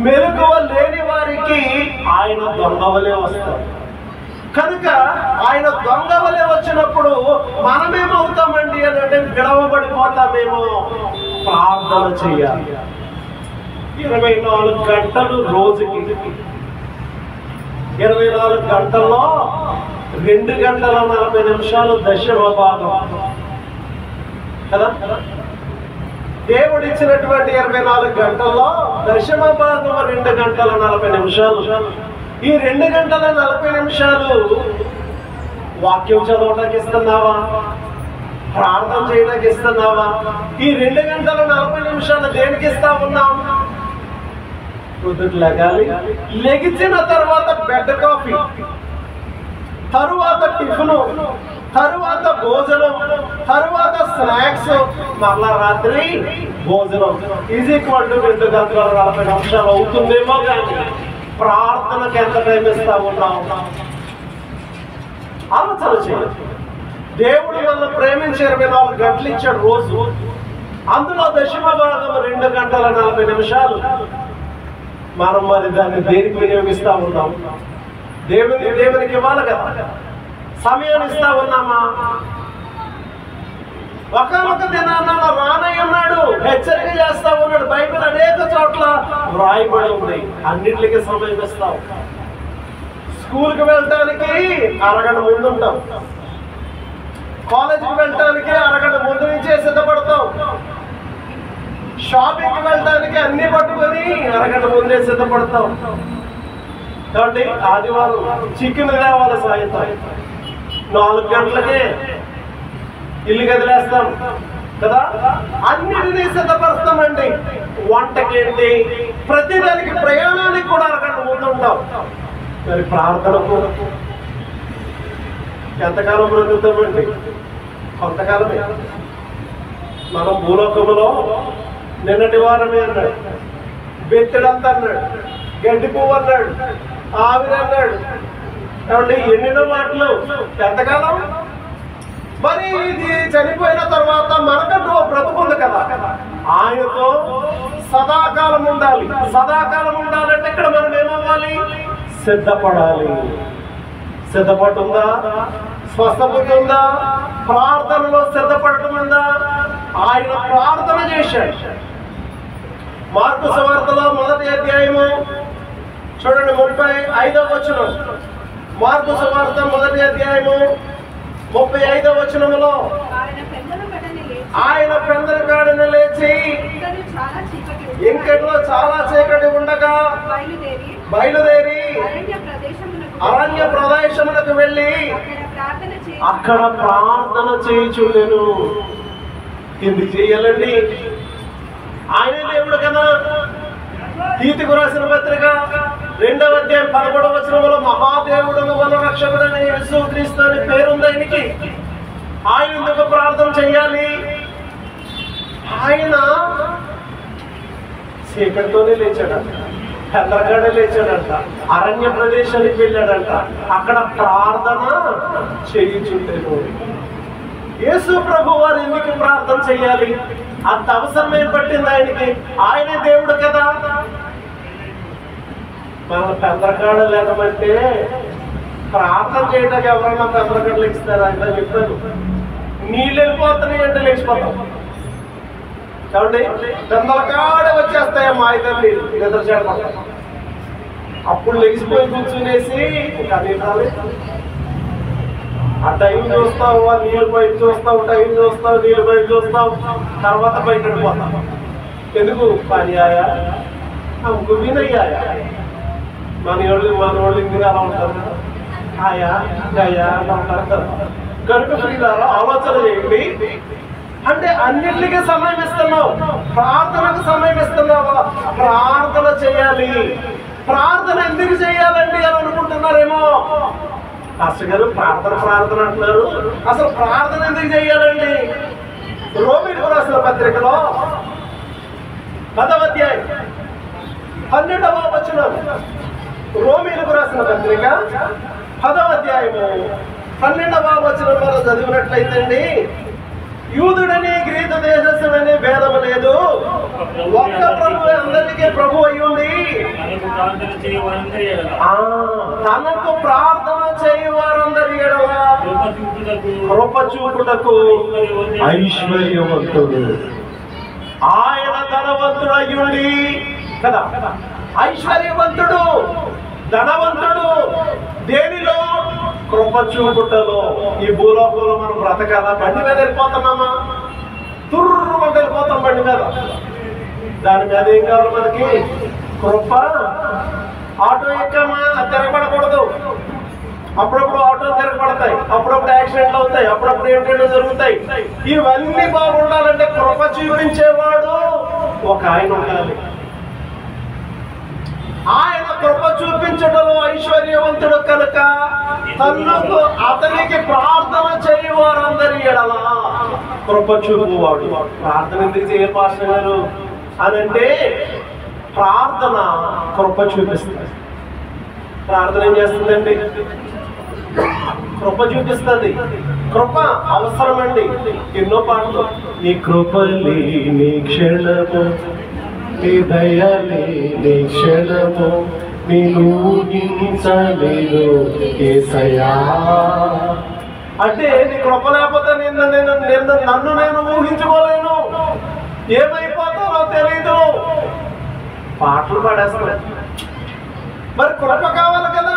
A: మెలకువ లేని వారికి ఆయన దొంగవలే వస్తాడు. కనుక ఆయన దొంగవలే వచ్చినప్పుడు మనమేమవుతామండి అని అంటే విడవబడిపోతామేమో. ప్రార్థన చేయాలి. 24 గంటలు రోజుకి, 24 గంటల్లో 2 గంటల 40 నిమిషాలు దశమ భాగం కదా. దేవుడు ఇచ్చినటువంటి 24 గంటల్లో దశమ భాగం 2 గంటల 40 నిమిషాలు. ఈ 2 గంటల 40 నిమిషాలు వాక్యం చదవడానికి ఇస్తున్నావా? ప్రార్థన చేయడానికి ఇస్తున్నావా? ఈ 2 గంటల 40 నిమిషాలు దేనికి ఇస్తా ఉన్నాం? పొద్దుట లెగాలి, లెగిచిన తర్వాత బెడ్ కాఫీ, తరువాత టిఫిన్, తరువాత భోజనం, తరువాత స్నాక్స్, మళ్ళా రాత్రి భోజనం. ఈజ్ ఈక్వల్ టు 2 గంటల 40 నిమిషాలు అవుతుందేమో. కానీ ప్రార్థనకు ఎంత టైం ఇస్తా ఉన్నాం? ఆలోచన చేయాలి. దేవుడు వల్ల ప్రేమించి 24 గంటలు ఇచ్చాడు రోజు. అందులో దశమ భాగం 2 గంటల 40 నిమిషాలు. మనం మరి దాన్ని దేనికి వినియోగిస్తా ఉన్నాం? దేవునికి ఇవ్వాలి కదా. సమయాన్ని ఇస్తా ఉన్నామా? ఒకనొక దినాన్న రానయ్య ఉన్నాడు, హెచ్చరిక చేస్తా ఉన్నాడు. బైబిల్ అనేక చోట్ల వ్రాయబడి ఉంది. అన్నింటికి సమయం ఇస్తాం. స్కూల్కి వెళ్ళటానికి అరగంట ముందు ఉంటాం. కాలేజీకి వెళ్ళటానికి అరగంట ముందు నుంచే సిద్ధపడతాం. షాపింగ్కి వెళ్ళడానికి అన్ని పట్టుకొని అరగంట ముందే సిద్ధపడతాం. కాబట్టి ఆదివారం చికెన్ తేవాలి సాయంత్రం 4 గంటలకే ఇల్లు కదిలేస్తాం కదా. అన్నిటినీ సిద్ధపరుస్తామండి. వంటకేంటి, ప్రతిదానికి, ప్రయాణానికి కూడా అరగంట ముందుంటాం. మరి ప్రార్థనకు ఎంతకాలం బ్రతుకుతామండి? కొంతకాలమే. మనం భూలోకములో నిన్నటి వారమే అన్నాడు, బెత్తడంత అన్నాడు, గడ్డి పువ్వు అన్నాడు, ఆవిరి అన్నాడు. కాబట్టి ఎండిన మాటలు ఎంతకాలం? మరి ఇది చనిపోయిన తర్వాత మనకంటూ బ్రతుకుంది కదా, ఆయనతో సదాకాలం ఉండాలి. సదాకాలం ఉండాలంటే ఇక్కడ మనం ఏమవ్వాలి? సిద్ధపడాలి. సిద్ధపడుతుందా? స్వస్థబుద్ధి ఉందా? ప్రార్థనలో సిద్ధపడటం ఉందా? ఆయన ప్రార్థన చేశాడు. మార్కు సువార్తలో 1వ అధ్యాయము చూడండి 35వ వచనం. మార్కు సువార్త 1వ అధ్యాయము 35వ వచనములో ఆయన పెందలకాడన లేచి ఇంకట్లో చాలా చీకటి ఉండగా బయలుదేరి అరణ్య ప్రదేశములకు వెళ్ళి అక్కడ ప్రార్థన చేయుచుండెను. ఎందుకు చేయాలండి? ఆయనే దేవుడు కదా. తీతుకు రాసిన పత్రిక 2వ అధ్యాయం 11వ వచనంలో మహాదేవుడును వన రక్షకుడని యేసుక్రీస్తు అని పేరుంది ఆయనకి. ఆయన ఎందుకు ప్రార్థన చేయాలి? ఆయన చీకటితోనే లేచాడంట, పెద్దగాడే లేచాడంట, అరణ్య ప్రదేశానికి వెళ్ళాడంట, అక్కడ ప్రార్థన చేయుచుండెను. యేసు ప్రభు వారు ఎందుకు ప్రార్థన చేయాలి? అంత అవసరం ఏం పట్టింది ఆయనకి? ఆయనే దేవుడు కదా. మన పెద్దగాడ లేకపోతే ప్రార్థన చేయడానికి ఎవరైనా పెద్దగడ్డలు ఇస్తారా? ఇలా చెప్పాను. నీళ్ళు వెళ్ళిపోతున్నాయి అంటే లేచిపోతాం. కాబట్టి పెద్దల కాడ వచ్చేస్తాయి మా ఇద్దరు నిద్ర చేయడం. అప్పుడు లెగిసిపోయి కూర్చునేసి ఆ టైం చూస్తావు, ఆ నీళ్ళు పైపు చూస్తావు, టైం చూస్తావు, నీళ్ళు పైపు చూస్తావు, తర్వాత బయట వెళ్ళిపోతావు. ఎందుకు? పని ఆయా అమ్ముకు వినయ్యాయా. మన వాళ్ళు ఇందుకు అలా ఉంటారు కదా, ఆయా గయా అని ఉంటారు కదా. కనుక ప్రియులారా ఆలోచన చేయండి. అంటే అన్నింటికి సమయం ఇస్తున్నావు, ప్రార్థనకు సమయం ఇస్తున్నావా? ప్రార్థన చేయాలి. ప్రార్థన ఎందుకు చేయాలండి అని అనుకుంటున్నారేమో. మాస్టర్ గారు ప్రార్థన అంటున్నారు, అసలు ప్రార్థన ఎందుకు చేయాలండి? రోమీయులకు రాసిన పత్రికలో 10వ అధ్యాయం 12వ వచనం. రోమీయులకు రాసిన పత్రిక 10వ అధ్యాయము 12వ వచనంలో చదివినట్లయితే అండి, యూదుడని గ్రీకు దేశస్థుడని భేదం లేదు, ఒక్క ప్రభు అందరికీ ప్రభు అయ్యుండి తనకు ప్రార్థన చేయవారందరి ఎడల కృప చూపుటకు ఐశ్వర్యవంతుడు. ఆయన ధనవంతుడు అయ్యుండి కదా, ఐశ్వర్యవంతుడు, ధనవంతుడు. దేనిలో? కృప చూపుటలో. ఈ భూలోకంలో మనం బ్రతకాలా? బండి మీద వెళ్ళిపోతున్నామా? తుర్రు వెళ్ళిపోతాం బండి మీద. దాని మీద ఏం కావాలి మనకి? కృప. ఆటో ఎక్కామా? తిరగబడకూడదు. అప్పుడప్పుడు ఆటోలు తిరగబడతాయి, అప్పుడప్పుడు యాక్సిడెంట్లు అవుతాయి, అప్పుడప్పుడు ఏంటంటే జరుగుతాయి. ఇవన్నీ బాగుండాలంటే కృప చూపించేవాడు ఒక ఆయన ఉండాలి. ఆయన కృప చూపించడంలో ఐశ్వర్యవంతుడు కనుక తనకు అతనికి ప్రార్థన చేయవారందరి ఎడల కృప చూపువాడు. ప్రార్థన ఎందుకు చేయ పాస్టర్ గారు అని అంటే, ప్రార్థన కృప చూపిస్తుంది. ప్రార్థన ఏం చేస్తుందండి? కృప చూపిస్తుంది. కృప అవసరమండి. ఎన్నో పాటలు, నీ కృపలి నీ క్షణము, నీ దయలే నీ క్షణము, నేను ఊహించలేను యేసయ్యా. అంటే నీ కృప లేకపోతే నన్ను నేను ఊహించుకోలేను, ఏమైపోతానో తెలీదు. పాటలు పాడేస్తాను. మరి కృప కావాలి కదా.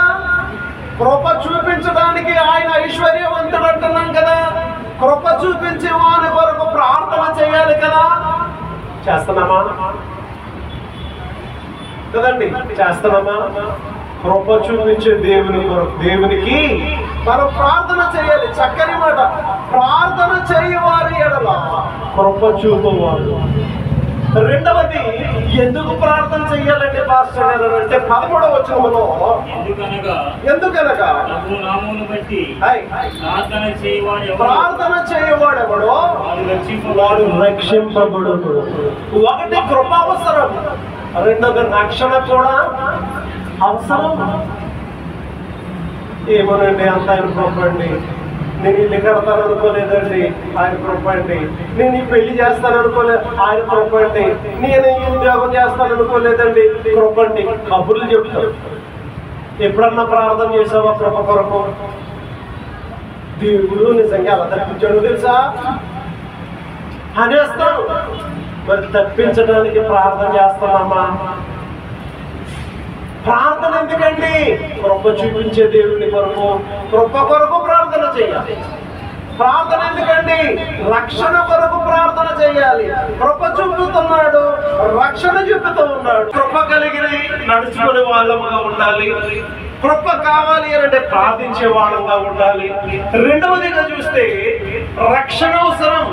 A: కృప చూపించడానికి ఆయన ఐశ్వర్యవంతుడు అంటున్నాం కదా. కృప చూపించే వారి కొరకు ప్రార్థన చేయాలి కదా. చేస్తున్నామా కదండి? చేస్తున్నామా? కృప చూపించే దేవునికి మనం ప్రార్థన చేయాలి. చక్కని మాట, ప్రార్థన చేయవారి ఎడల కృప చూపవాడు. రెండవది, ఎందుకు ప్రార్థన చెయ్యాలంటే పాస్టర్ గారు అంటే 13వ వచనంలో ఎందుకనగా ప్రార్థన చేయవాడెవడో వాడు రక్షింపబడును. ఒకటి కృప అవసరం, రెండవది రక్షణ కూడా అవసరం. ఏమోనండి, అంత ఆయన కృప అండి. నేను ఇల్లు కడతాను అనుకోలేదండి, ఆయన కృప అండి. నేను ఈ పెళ్లి చేస్తాను అనుకోలేదు, ఆయన కృప అండి. నేను ఈ ఉద్యోగం చేస్తాను అనుకోలేదండి, కృప అండి. కబుర్లు చెప్తాను. ఎప్పుడన్నా ప్రార్థన చేసావా కృప కొరకు? దేవుడు నిజంగా అలా తప్పించాడు తెలుసా అనేస్తాను. మరి తప్పించడానికి ప్రార్థన చేస్తామమ్మా. ప్రార్థన ఎందుకండి? కృప చూపించే దేవుని కొరకు, కృప కొరకు ప్రార్థన చేయాలి. ప్రార్థన ఎందుకండి? రక్షణ కొరకు ప్రార్థన చేయాలి. కృప చూపుతున్నాడు, రక్షణ చూపుతూ ఉన్నాడు. కృప కలిగిన నడుచుకునే వాళ్ళముగా ఉండాలి. కృప కావాలి అంటే ప్రార్థించే వాళ్ళంగా ఉండాలి. రెండవదిగా చూస్తే రక్షణ అవసరం,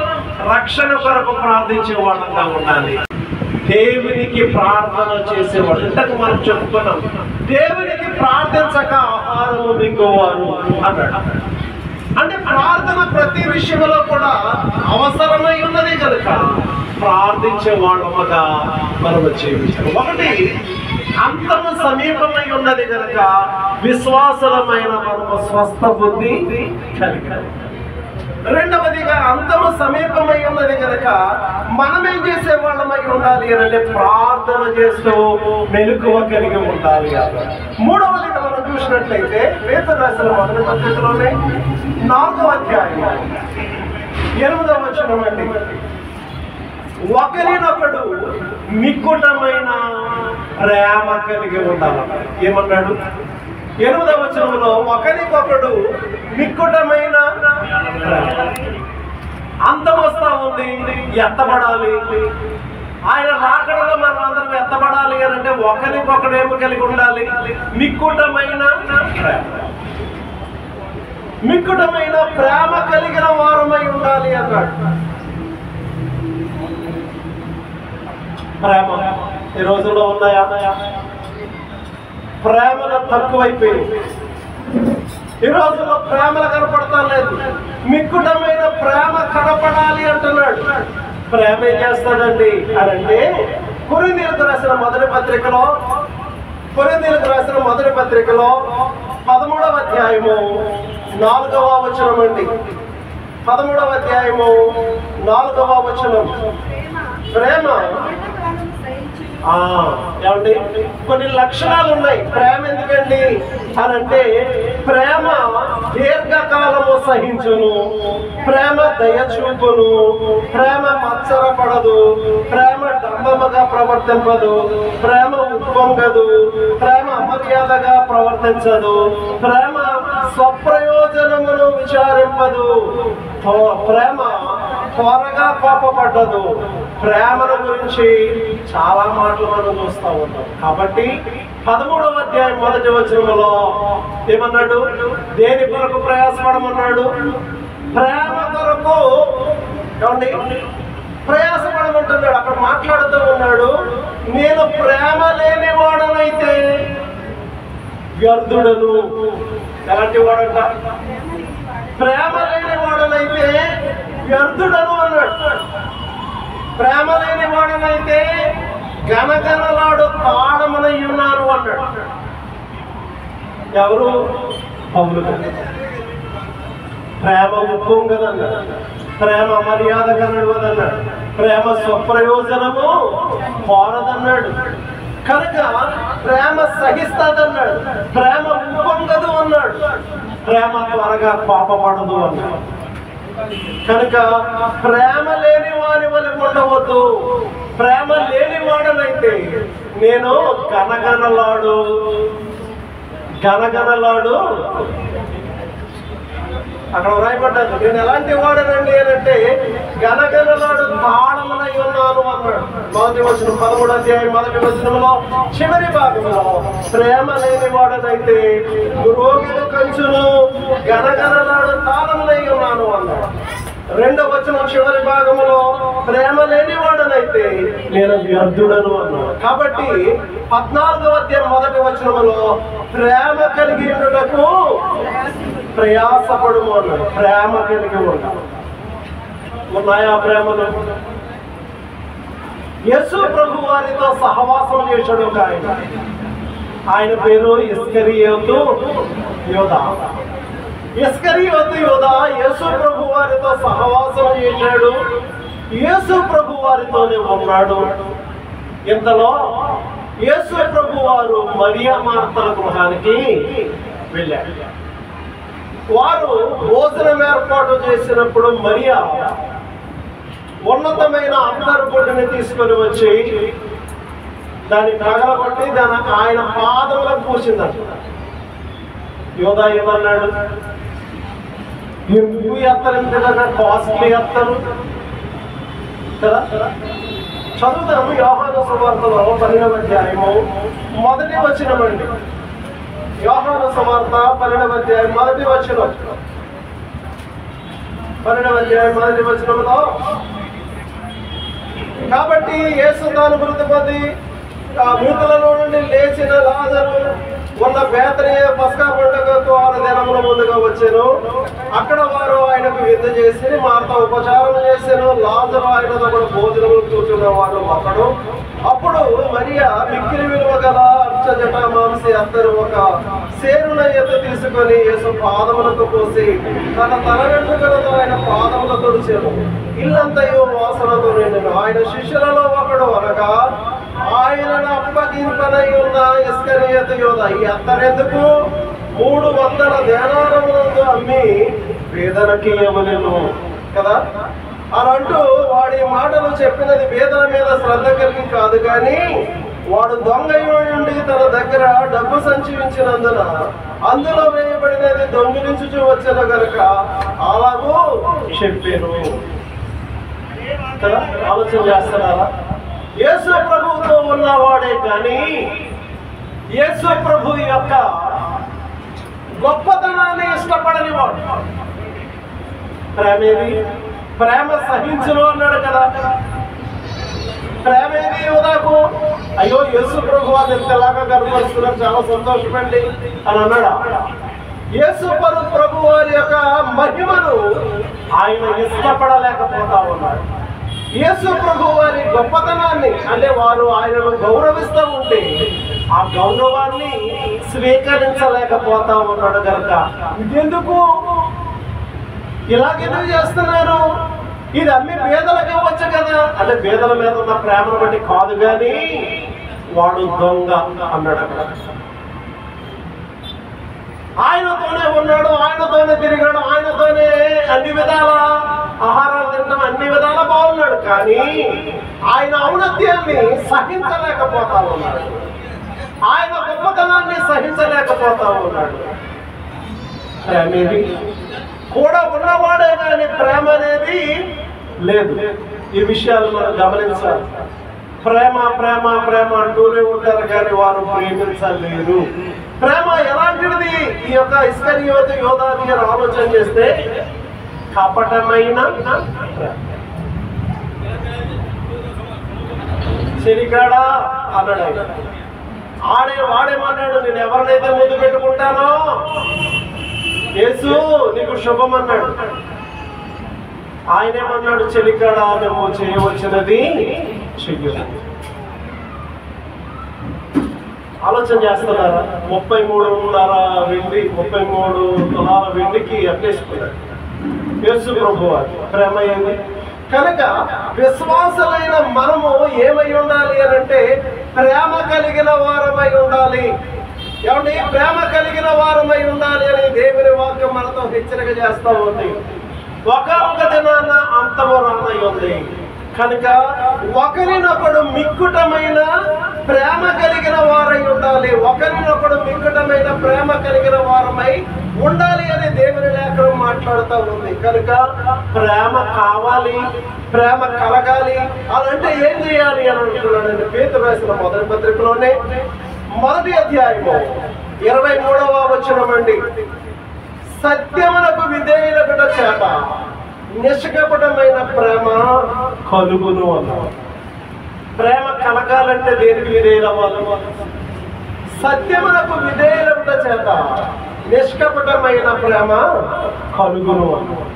A: రక్షణ కొరకు ప్రార్థించే వాళ్ళంగా ఉండాలి. దేవునికి ప్రార్థన చేసేవాడు. ఇంతకు మనం చెప్పుకున్నాం, దేవునికి ప్రార్థించక ఆహారము మింగువారు అన్నాడు. అంటే ప్రార్థన ప్రతి విషయంలో కూడా అవసరమై ఉన్నది కనుక ప్రార్థించే వాళ్ళముగా మనం జీవించాలి. ఒకటి, అంతము సమీపమై ఉన్నది కనుక విశ్వాసులమైన మనము స్వస్థ బుద్ధి కలిగాలి. రెండవదిగా, అంతము సమీపమై ఉన్నది కనుక మనం ఏం చేసే వాళ్ళమై ఉండాలి అంటే ప్రార్థన చేస్తూ మెలకువ కలిగి ఉండాలి. మూడవదిగా మనం చూసినట్లయితే పేతురు రాసిన మొదటి పత్రికలోనే 4వ అధ్యాయం 8వ వచనం అండి, ఒకరినొకడు మిక్కుటమైన ప్రేమ కలిగి ఉండాలి. ఏమన్నాడు? 8వ వచనంలో ఒకరికొకడు మిక్కుటమైన అంతం వస్తా ఉంది, ఎత్తబడాలి. ఆయన రాకడలో మనం అందరం ఎత్తబడాలి అని అంటే ఒకరికొకడేమో కలిగి ఉండాలి, మిక్కుటమైన ప్రేమ. మిక్కుటమైన ప్రేమ కలిగిన వారమై ఉండాలి అన్నాడు. ప్రేమ ఈ రోజుల్లో ఉన్నాయా? ప్రేమలు తక్కువైపోయింది. ఈ రోజుల్లో ప్రేమలు కనపడతా లేదు. మిక్కుటమైన ప్రేమ కనపడాలి అంటున్నాడు. ప్రేమ ఏం చేస్తాడండి అని అంటే కొరింథీయులకు రాసిన మొదటి పత్రికలో 13వ అధ్యాయము 4వ వచనం అండి. 13వ అధ్యాయము 4వ వచనం, ప్రేమ ఏమండి కొన్ని లక్షణాలు ఉన్నాయి. ప్రేమ ఎందుకండి అని అంటే ప్రేమ దీర్ఘకాలము సహించును, ప్రేమ దయచూపును, ప్రేమ మత్సరపడదు, ప్రేమ డంబముగా ప్రవర్తింపదు, ప్రేమ ఉప్పొంగదు, ప్రేమ అమర్యాదగా ప్రవర్తించదు, ప్రేమ స్వప్రయోజనమును విచారింపదు, ప్రేమ త్వరగా కోపపడ్డదు. ప్రేమల గురించి చాలా మాటలు మనం చూస్తూ ఉంటాం. కాబట్టి 13వ అధ్యాయం 1వ వచనంలో ఏమన్నాడు? దేని కొరకు ప్రయాసపడమన్నాడు? ప్రేమ కొరకు ఏమండి ప్రయాసపడమంటున్నాడు. అక్కడ మాట్లాడుతూ ఉన్నాడు, నేను ప్రేమ లేని వాడనైతే వ్యర్థుడను. ఎలాంటి వాడంట? ప్రేమ లేని వాడనైతే వ్యర్థుడను అన్నాడు. ప్రేమ లేని వాడనైతే గనగనలాడు తాళమనై ఉన్నాను అన్నాడు. ఎవరు? పౌలు. ప్రేమ ఉప్పొంగదన్నాడు, ప్రేమ మర్యాదగా నడవదన్నాడు, ప్రేమ స్వప్రయోజనము కోరదన్నాడు. కనుక ప్రేమ సహిస్తాదన్నాడు, ప్రేమ ఉప్పొంగదు అన్నాడు, ప్రేమ త్వరగా కోపపడదు అన్నాడు. కనుక ప్రేమ లేని వారి వలె ఉండవద్దు. ప్రేమ లేని వాడనైతే నేను గనగనలాడు అక్కడ వ్రాయబడ్డాను, నేను ఎలాంటి వాడనండి అని అంటే గనగనలాడు తాళమునై ఉన్నాను అన్నాడు. మొదటి వచనం 13వ అధ్యాయం 1వ వచనంలో చివరి భాగంలో ప్రేమ లేని వాడనైతే రోగిల కంచును గనగనలాడు తాళమునై ఉన్నాను అన్నాడు. 2వ వచనం చివరి భాగంలో ప్రేమ లేని వాడనైతే నేను వ్యర్థుడను అన్నాడు. కాబట్టి 14వ అధ్యాయం 1వ వచనంలో ప్రేమ కలిగి ఉండటకు ప్రయాసపడుము అన్నాడు. ప్రేమ కలిగి ఉండాలి. ఉన్నాయా ప్రేమలు? యేసు ప్రభు వారితో సహవాసం చేశాడు ఒక ఆయన పేరు ఇస్కరియోతు యోధా. ఇస్కరియోతు యోధా యేసు ప్రభు వారితో సహవాసం చేశాడు, యేసు ప్రభు వారితోనే ఉన్నాడు. ఇంతలో యేసు ప్రభు వారు మరియా మార్తల గృహానికి వెళ్ళారు. వారు భోజనం ఏర్పాటు చేసినప్పుడు మరియా ఉన్నతమైన అందరు గుడ్డని తీసుకొని వచ్చి దాన్ని తగలబట్టి ఆయన పాదములకు పూసిందంట. యోధా ఏమన్నాడు? నువ్వు ఎత్తరంటే కదా కాస్ట్లీ ఎత్తరు కదా. చదువుతాము యోహాను సువార్తలో 12వ అధ్యాయము 1వ వచనమండి. యోహాను సువార్త 12వ అధ్యాయం 1వ వచనం. 12వ అధ్యాయం 1వ వచనంలో కాబట్టి యేసు తాను మృతి పొంది మృతులలో నుండి లేచిన లాజరు ఉన్న బేతనియ పస్కా పండుగకు 6 దినముల ముందుగా వచ్చాను. అక్కడ వారు ఆయనకు విందు చేసి మార్త ఉపచారం చేశాను. లాజరు ఆయనతో కూడా భోజనములు కూర్చున్నవాడు ఒకడు. అప్పుడు మరియా మిక్కిలి విలువ గల అర్చజట మాంసి అత్తరు ఒక సేరున ఎత్తు తీసుకొని యేసు పాదములకు పోసి తన తల వెంట్రుకలతో ఆయన పాదముల తుడిచాను. ఇల్లంతయు వాసనతో నిండెను. ఆయన శిష్యులలో ఒకడు అనగా ఆయనను అప్పగింపనై ఉన్న ఇస్కరియోతు యోధా ఈ అత్తరెందుకు 300 దేనారములందు అమ్మి పేదలకి ఇవ్వలేను కదా అని అంటూ వాడి మాటలు చెప్పినది పేదల మీద శ్రద్ధ కలిగి కాదు, కానీ వాడు దొంగ నుండి తన దగ్గర డబ్బు సంచివించినందున అందులో వేయబడినది దొంగిలించుచూ వచ్చిన గనుక అలాగూ చెప్పాను కదా. ఆలోచన చేస్తున్నారా? యేసు ప్రభువుతో ఉన్నవాడే కానీ యేసు ప్రభు యొక్క గొప్పతనాన్ని ఇష్టపడని వాడు. ప్రేమేది? ప్రేమ సహించును అన్నాడు కదా. ప్రేమేది యోధాకు? అయ్యో యేసు ప్రభు వాళ్ళు ఎంతలాగా కనపరుస్తున్నారు, చాలా సంతోషపండి అని అన్నాడు. యేసు ప్రభు వారి యొక్క మహిమను ఆయన ఇష్టపడలేకపోతా ఉన్నాడు. యేసు ప్రభు వారి గొప్పతనాన్ని అంటే వారు ఆయనను గౌరవిస్తూ ఉంటే ఆ గౌరవాన్ని స్వీకరించలేకపోతా ఉన్నాడు కనుక ఇదెందుకు ఇలాగెందుకు చేస్తున్నారు? ఇది అమ్మి పేదలకు ఇవ్వచ్చు కదా అంటే పేదల మీద ఉన్న ప్రేమను బట్టి కాదు, కానీ వాడు దొంగ అన్నాడు. అక్కడ ఆయనతోనే ఉన్నాడు, ఆయనతోనే తిరిగాడు, ఆయనతోనే అన్ని విధాల ఆహారాలు తినడం అన్ని విధాలా బాగున్నాడు, కానీ ఆయన ఔన్నత్యాన్ని సహించలేకపోతా ఉన్నాడు, ఆయన గొప్పతనాన్ని సహించలేకపోతా ఉన్నాడు. ప్రేమేది కూడా ఉన్నవాడే కానీ ప్రేమ అనేది లేదు. ఈ విషయాలు మనం గమనించాలి. ప్రేమ ప్రేమ ప్రేమ అంటూనే ఉంటారు కానీ వారు ప్రేమించలేరు. ప్రేమ ఎలాంటిది? ఈ యొక్క ఇస్కరియోతు యోధాని గారు ఆలోచన చేస్తే కపటమైన చెరికాడా అన్నాడు. వాడేమన్నాడు? నేను ఎవరినైతే ముందు పెట్టుకుంటానో యేసు నీకు శుభం అన్నాడు. ఆయనేమన్నాడు? చెలికాడా నువ్వు చేయవలసినది చెయ్యు. ఆలోచన చేస్తున్నారా? 33.5 వెండి 33 తులాల వెండికి అట్టేసుకున్నాడు యేసు ప్రభు వారు. ప్రేమ ఏంది కనుక విశ్వాసులైన మనము ఏమై ఉండాలి అని అంటే ప్రేమ కలిగిన వారమై ఉండాలి. ఏమంటే ప్రేమ కలిగిన వారమై ఉండాలి అని దేవుని వాక్యం మనతో హెచ్చరిక చేస్తూ ఉంది. ఒక దినాన అంతము రానై ఉంది కనుక ఒకరినొకడు మిక్కుటమైన ప్రేమ కలిగిన వారై ఉండాలి. ఒకరినొకడు మిక్కుటమైన ప్రేమ కలిగిన వారమై ఉండాలి అని దేవుని లేఖనం మాట్లాడుతూ ఉంది. కనుక ప్రేమ కావాలి, ప్రేమ కలగాలి అనంటే ఏం చేయాలి అని అంటున్నాడండి. పేతురు రాసిన మొదటి పత్రికలోనే మొదటి అధ్యాయము 23వ వచనం అండి. సత్యమునకు విధేయులగుట చేత నిష్కపటమైన ప్రేమ కలుగును అన్నారు. ప్రేమ కలగాలంటే దేనికి విధేయులవ్వాలి? సత్యమునకు విధేయులగుట చేత నిష్కపటమైన ప్రేమ కలుగును అన్నారు.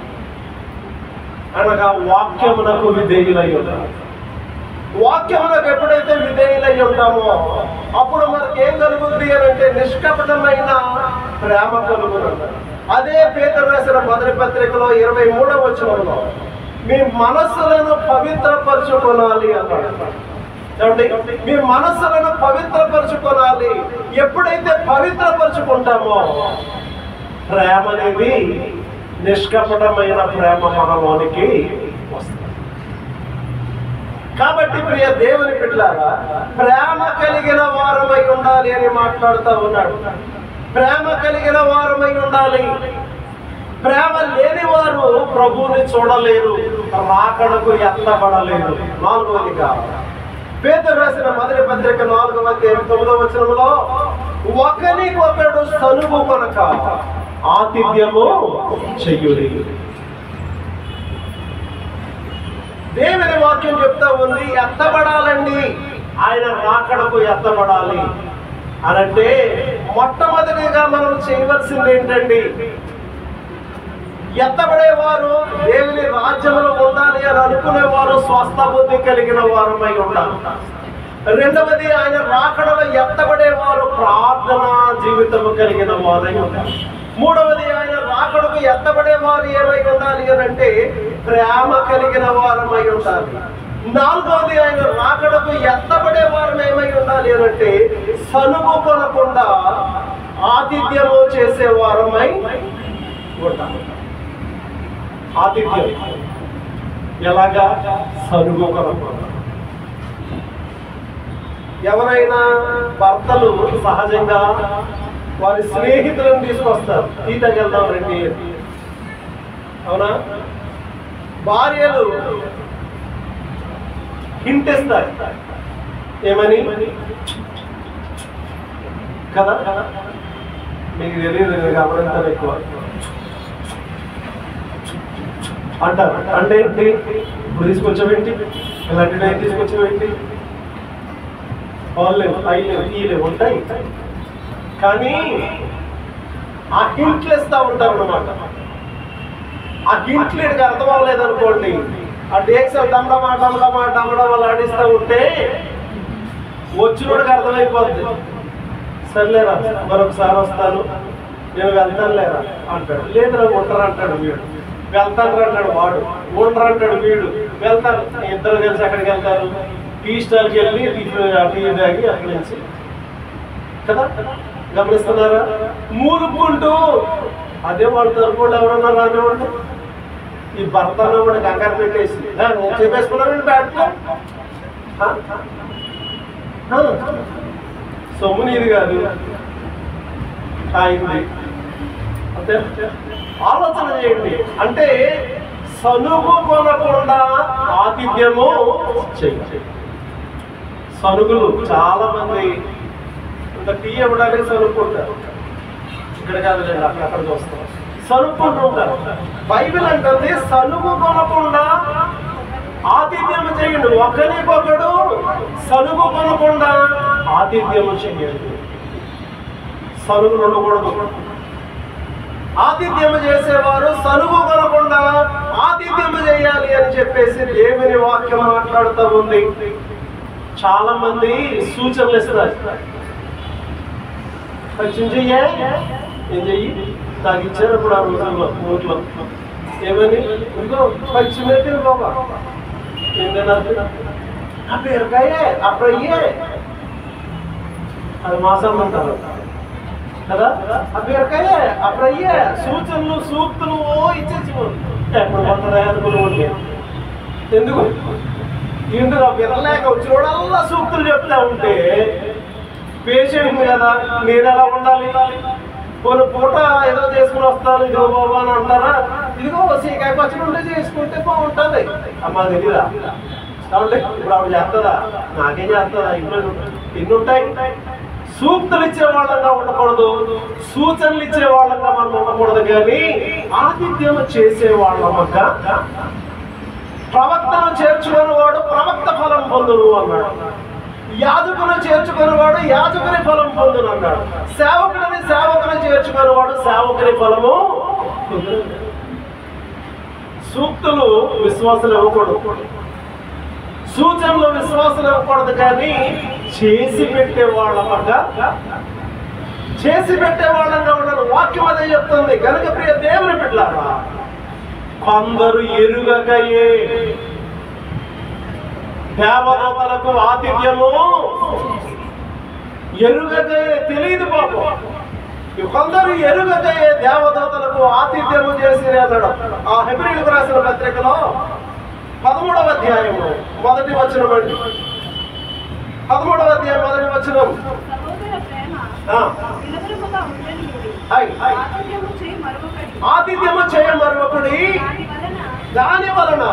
A: అనగా వాక్యమునకు విధేయులై ఉంటారు. వాక్యమునకు ఎప్పుడైతే విధేయులై ఉంటామో అప్పుడు మనకి ఏం కలుగుద్ది అని అంటే నిష్కపటమైన ప్రేమ కలుగును. అదే పేతురు రాసిన మొదటి పత్రికలో 23వ వచనంలో మీ మనస్సులను పవిత్రపరచుకోవాలి అన్నాడు. మీ మనస్సులను పవిత్రపరచుకోవాలి. ఎప్పుడైతే పవిత్రపరచుకుంటామో ప్రేమ అనేది నిష్కపటమైన ప్రేమ మనలోనికి వస్తుంది. కాబట్టి ప్రియ దేవుని బిడ్డలారా, ప్రేమ కలిగిన వారమై ఉండాలి అని మాట్లాడుతూ ఉన్నాడు. ప్రేమ కలిగిన వారమై ఉండాలి. ప్రేమ లేని వారు ప్రభువుని చూడలేరు, రాకడకు ఎత్తబడలేరు. 4వదిగా పేతురు రాసిన మొదటి పత్రిక 4వ అధ్యాయం 9వ వచనంలో ఒకరికొకడు సనుగు కొనక ఆతిథ్యము చెయ్యుడి. దేవుని వాక్యం చెప్తా ఉంది, ఎత్తబడాలండి, ఆయన రాకడకు ఎత్తబడాలి అనంటే మొట్టమొదటిగా మనం చేయవలసింది ఏంటండి? ఎత్తబడేవారు దేవుని రాజ్యంలో ఉండాలి అని అనుకునేవారు స్వస్థ బుద్ధి కలిగిన వారమై ఉండాలి. రెండవది, ఆయన రాకడలో ఎత్తబడేవారు ప్రార్థన జీవితం కలిగిన వారై ఉండాలి. మూడవది, ఆయన రాకడకు ఎత్తబడేవారు ఏమై ఉండాలి అని అంటే ప్రేమ కలిగిన వారమై ఉండాలి. నాలుగవది, ఆయన రాకడకు ఎత్తబడే వారం ఏమై ఉండాలి అని అంటే సనుగు కొనకుండా ఆతిథ్యము చేసే వారమై ఉండాలి. ఆతిథ్యం ఎలాగా? సనుగు కొనకుండా. ఎవరైనా భర్తలు సహజంగా వారి స్నేహితులను తీసుకొస్తారు, టీ తాగెళ్దాం రండి, అవునా? భార్యలు హింటిస్తారు, ఏమని? కదా, మీకు తెలియదు, గమనించాలి ఎక్కువ అంటారు. అంటే ఏంటి? ఇప్పుడు తీసుకొచ్చావేంటి, ఇలాంటి నేను తీసుకొచ్చావేంటి, వాళ్ళు అయ్యలేవు తీయలేవు ఉంటాయి. కానీ ఆ హింట్లు ఇస్తూ ఉంటారు అన్నమాట. ఆ హింట్లు వీడికి అర్థం అవ్వలేదు అనుకోండి, ఆ డేక్స్ దమ్మడం వాళ్ళు ఆడిస్తూ ఉంటే వచ్చినోడికి అర్థమైపోద్ది. సర్లేరా మరొకసారి వస్తాను, నేను వెళ్తాను లేరా అంటాడు. లేదురా ఉంటారు అంటాడు వీడు, వెళ్తాను అంటాడు వాడు, ఉండరు అంటాడు వీడు, వెళ్తారు. ఇద్దరు కలిసి అక్కడికి వెళ్తారు, టీ స్టాల్కి వెళ్ళి టీ తాగి అక్కడి నుంచి, కదా గమనిస్తున్నారా? మూలుకుంటూ అదే వాళ్ళు తరపుడు ఎవరన్నా రానివ్వండి, ఈ భర్త కూడా కంగారు పెట్టేసి చెప్పేసుకున్నాను బ్యాట్లో సొమ్ము నీది కాదు అయింది. అంటే ఆలోచన చేయండి. అంటే సనుగు కొనకుండా ఆతిథ్యము చేయండి. సనుగులు చాలా మంది ఇంత టీ ఇవ్వడానికి సనుక్కుంటారు, ఇక్కడ కాదులేండి అక్కడ చూస్తారు, సనుక్కుంటూ ఉంటారు. బైబిల్ అంటుంది సనుగు కొనకుండా ఆతిథ్యము చేయండి. ఒకరికొకడు సనుగు కొనకుండా ఆతిథ్యము చేయండి. సనుగులు ఉండకూడదు. ఆతిథ్యము చేసేవారు సనుగు కొనకుండా ఆతిథ్యము చేయాలి అని చెప్పేసి దేవుని వాక్యం మాట్లాడుతూ ఉంది. చాలా మంది సూచనలు ఇస్తారు, కొంచెం చెయ్యే, ఏం చెయ్యి తాగిచ్చారు ఇప్పుడు ఆ రోజుల్లో ఊర్లో. ఏమని? ఇంకో పచ్చిమిరపకాయలు బాబా ఏంటన్నారు, ఆ బీరకాయే అప్పుడయ్యే అది మాసం అంటారు కదా, ఆ బీరకాయే అప్పుడయ్యే సూచనలు సూక్తులు ఇచ్చేసి ఎప్పుడు పోతారా అనుకుని ఎందుకు ఎందుకు ఆ వినలేక వచ్చినోడల్లా సూక్తులు చెప్తా ఉంటే పేషెంట్ కదా, నేను ఎలా ఉండాలి? కొన్ని పూట ఏదో చేసుకుని వస్తాను ఇదిగో బాబా అని అంటారా, ఇదిగో సీకాయ పచ్చడి ఉంటే చేసుకుంటే బాగుంటుంది. అమ్మా తెలియదా కాబట్టి ఇప్పుడు ఆవిడ చేస్తుందా, నాకేం చేస్తుందా, ఇంట్లో ఎన్ని ఉంటాయి. సూక్తులు ఇచ్చే వాళ్ళంగా ఉండకూడదు, సూచనలు ఇచ్చే వాళ్ళంగా మనం ఉండకూడదు, కానీ ఆతిథ్యం చేసే వాళ్ళగా. ప్రవక్తను చేర్చుకుని వాడు ప్రవక్త ఫలం పొందును అన్నాడు, యాజకును చేర్చుకుని వాడు యాజకుని ఫలం పొందును అన్నాడు, సేవకుని చేర్చుకుని వాడు సేవకుని ఫలము. సూక్తులు విశ్వాసులు ఇవ్వకూడదు, సూచనలు విశ్వాసులు ఇవ్వకూడదు, కానీ చేసి పెట్టే వాళ్ళగా ఉండాలి. వాక్యం అదే చెప్తుంది. కనుక ప్రియ దేవుని బిడ్డలారా, కొందరు ఎరుగకయే దేవదూతలకు ఆతిథ్యము ఎరుగకయే తెలియదు పాపం. కొందరు ఎరుగకయే దేవదూతలకు ఆతిథ్యము చేసి అన్నాడు. ఆ హెబ్రీయులకు రాసిన పత్రికలో 13వ అధ్యాయము 1వ వచనం అండి. 13వ అధ్యాయం 1వ వచనం. ఆతిథ్యము చేయ మరొకడి, దాని వలన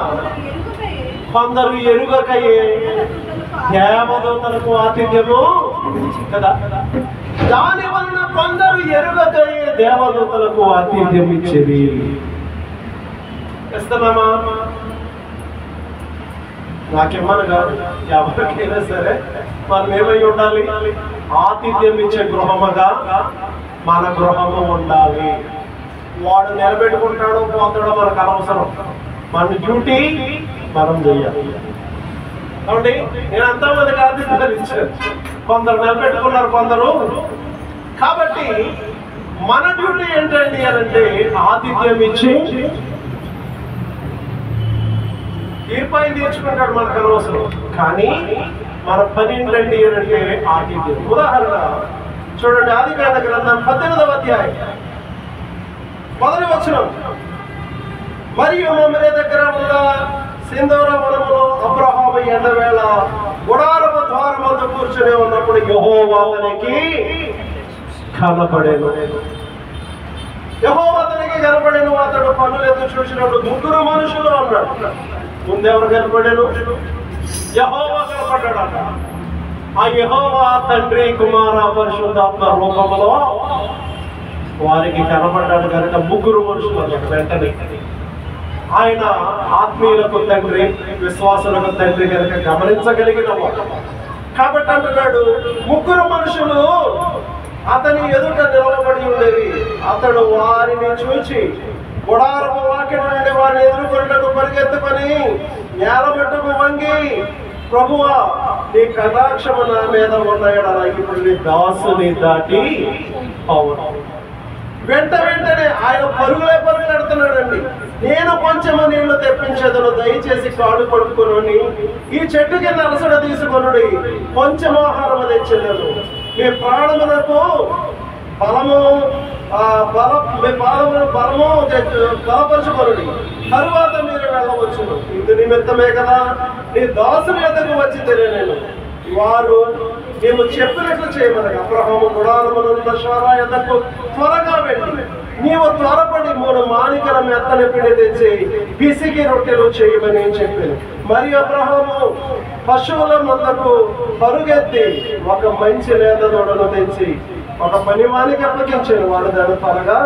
A: కొందరు ఎరుగకయే దేవదూతలకు ఆతిథ్యము కదా, దాని వలన కొందరు ఎరుగకయే దేవదూతలకు ఆతిథ్యం ఇచ్చేది. ఇస్తున్నామా? నాకేమని కాదు, ఎవరికైనా సరే మనం ఏమై ఉండాలి? ఆతిథ్యం ఇచ్చే గృహముగా మన గృహము ఉండాలి. వాడు నిలబెట్టుకుంటాడో పోతాడో మనకు అనవసరం, మన డ్యూటీ మనం చేయాలి. కాబట్టి నేను ఎంతోమందికి ఆతిథ్యాలు ఇచ్చాను, కొందరు నిలబెట్టుకున్నారు, కొందరు. కాబట్టి మన డ్యూటీ ఏంటండి అని అంటే ఆతిథ్యం ఇచ్చి తీర్పాయి తీర్చుకుంటాడు, మనకు అనవసరం. కానీ మన పని ఏంటండి అని అంటే ఆతిథ్యం. ఉదాహరణ చూడండి, ఆదికాండ గ్రంథం 18వ అధ్యాయం 1వ వచనం. మరియు మమ్రే దగ్గర ఉన్న సింధూర వనములో అబ్రహాము ఎండవేళ గుడారపు ద్వారమందు కూర్చుని ఉన్నప్పుడు యెహోవా అతనికి కనపడెను. అతడు పన్నులెత్తు చూసినప్పుడు 3 మనుషులు అన్నాడు. ముందెవరు కనపడాను? యెహోవా కనపడ్డాడట. ఆ యెహోవా తండ్రి కుమార పరిశుద్ధాత్మ రూపంలో వారికి కనపడ్డాడు కనుక 3 మనుషులు అన్నట్టు. వెంటనే ఆయన ఆత్మీయులకు తండ్రి, విశ్వాసులకు తండ్రి కనుక గమనించగలిగిన వాడు. కాబట్టి అంటున్నాడు, 3 మనుషులు అతని ఎదుట నిలవబడి ఉండేది. అతడు వారిని చూచి గుడారము వాకిట నుండి వారిని ఎదుర్కొన్నట్టు పరిగెత్తుకొని నేలబెట్టుకు వంగి, ప్రభువా నీ కటాక్షము నా మీద ఉన్నాయడా, ఇప్పుడు నీ దాసుని దాటి అవును. వెంటనే ఆయన పరుగులెడుతున్నాడండి. నేను కొంచెము నీళ్లు తెప్పించేదను, దయచేసి కాళ్ళు పడుకుని ఈ చెట్టు కింద అలసట తీసుకొనుడి, కొంచెం ఆహారం తెచ్చేదను, మీ ప్రాణములకు బలపరచుకొనుడి, తరువాత మీరు వెళ్ళవచ్చును. ఇందు నిమిత్తమే కదా నీ దాసుని ఎదుగు వచ్చి తెలియలేను. వారు మేము చెప్పినట్లు చేయమని అబ్రహాము గుడారమునున్న షారా ఎద్దకు త్వరగా వెళ్ళి నీవు త్వరపడి 3 మానికల మెత్తని పిండి తెచ్చి పిసికి రొట్టెలు చేయమని చెప్పాను. మరి అబ్రహాము పశువుల మందకు పరుగెత్తి ఒక మంచి లేత దూడను తెచ్చి ఒక పనివానికి అప్పగించాను. వాడు దాన్ని త్వరగా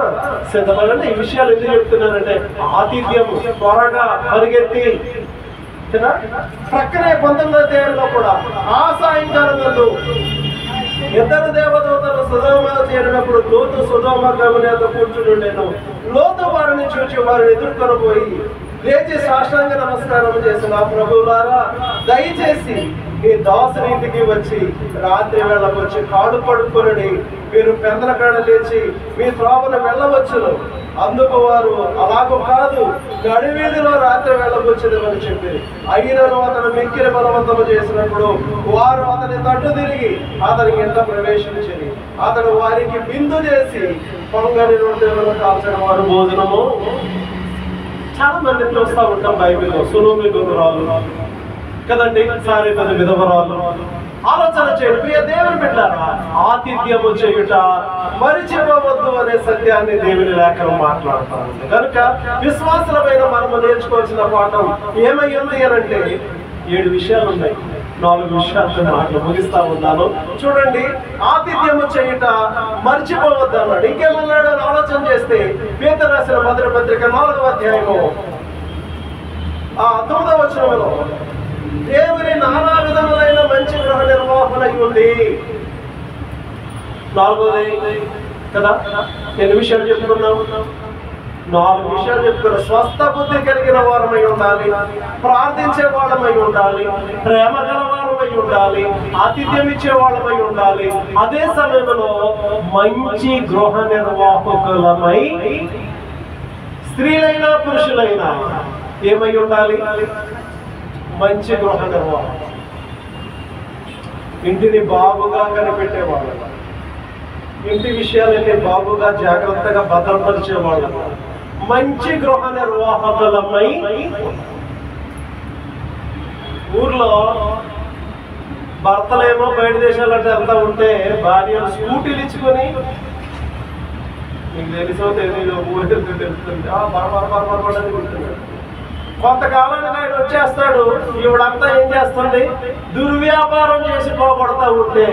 A: సిద్ధపడండి. ఈ విషయాలు ఎందుకు చెప్తున్నానంటే ఆతిథ్యం త్వరగా పరిగెత్తి ప్రక్కనే 19వ అధ్యాయంలో కూడా ఆ సాయంకాలం ముందు 2 దేవదూతలు సొదొమ చేరినప్పుడు లోతు సొదొమ గమనితో కూర్చుండేను. లోతు వారిని చూచి వారిని ఎదుర్కొని పోయి లేచి సాష్టాంగ నమస్కారం చేసిన, ప్రభువులారా దయచేసి మీ దాసునింటికి వచ్చి రాత్రి వేళకు వచ్చి కాడు పడుకుని మీరు పెందల కాడ లేచి మీ త్రోవను వెళ్ళవచ్చును. అందుకు వారు అలాగూ కాదు, గడివీధిలో రాత్రి వేళకు వచ్చేదని చెప్పి అయినను అతను మిక్కిలి బలవంతము చేసినప్పుడు వారు అతని తట్టు తిరిగి అతని ఇంట ప్రవేశించింది. అతడు వారికి బిందు చేసి పొంగని రొట్టెలను కాల్చిన వారు భోజనము. చాలా మంది చూస్తూ ఉంటాం బైబిల్లో, సులోమి గురురాలు కదండి, సారేపల్లి విధవరాలు, ఆలోచన చేయండి ప్రియ దేవుని బిడ్డారా. ఆతిథ్యము చేయుట మరిచిపోవద్దు అనే సత్యాన్ని దేవుని లేఖనం మాట్లాడుతూ ఉంది. కనుక విశ్వాసులమైన మనము నేర్చుకోవాల్సిన పాఠం ఏమై ఉంది అనంటే 7 విషయాలు ఉన్నాయి. 4 విషయాలతో మాటలు ముగిస్తా ఉన్నాను. చూడండి, ఆతిథ్యము చేయుట మర్చిపోవద్దు అన్నాడు. ఇంకేమన్నాడు అని ఆలోచన చేస్తే పేతురు రాసిన మొదటి పత్రిక 4వ అధ్యాయము 9వ వచనంలో దేవుని నానా విధములైన మంచి గృహ నిర్వహణ ఉంది. 4వది కదా, ఎన్ని విషయాలు చెప్పుకున్నాం? 4 విషయాలు చెప్పుకున్నాం. స్వస్థ బుద్ధి కలిగిన వారమై ఉండాలి, ప్రార్థించే వాళ్ళమై ఉండాలి, ప్రేమ గల వారమై ఉండాలి, ఆతిథ్యం ఇచ్చే వాళ్ళమై ఉండాలి. అదే సమయంలో మంచి గృహ నిర్వాహకులమై స్త్రీలైనా పురుషులైనా ఏమై ఉండాలి? మంచి గృహ నిర్వాహం. ఇంటిని బాగుగా కనిపెట్టేవాళ్ళు, ఇంటి విషయాలన్నీ బాగుగా జాగ్రత్తగా భద్రపరిచేవాళ్ళు, మంచి గృహ నిర్వాహకులమై. ఊర్లో భర్తలేమో బయట దేశాలంటే వెళ్తా ఉంటే భార్యలు స్కూటీలు ఇచ్చుకొని, మీకు తెలిసో తెలియదు, ఊరికి తెలుస్తుంది, బరబరబరబరబడి కొంతకాలానికి ఆయన వచ్చేస్తాడు. ఈవిడంతా ఏం చేస్తుంది? దుర్వ్యాపారం చేసి పోగొడతా ఉంటే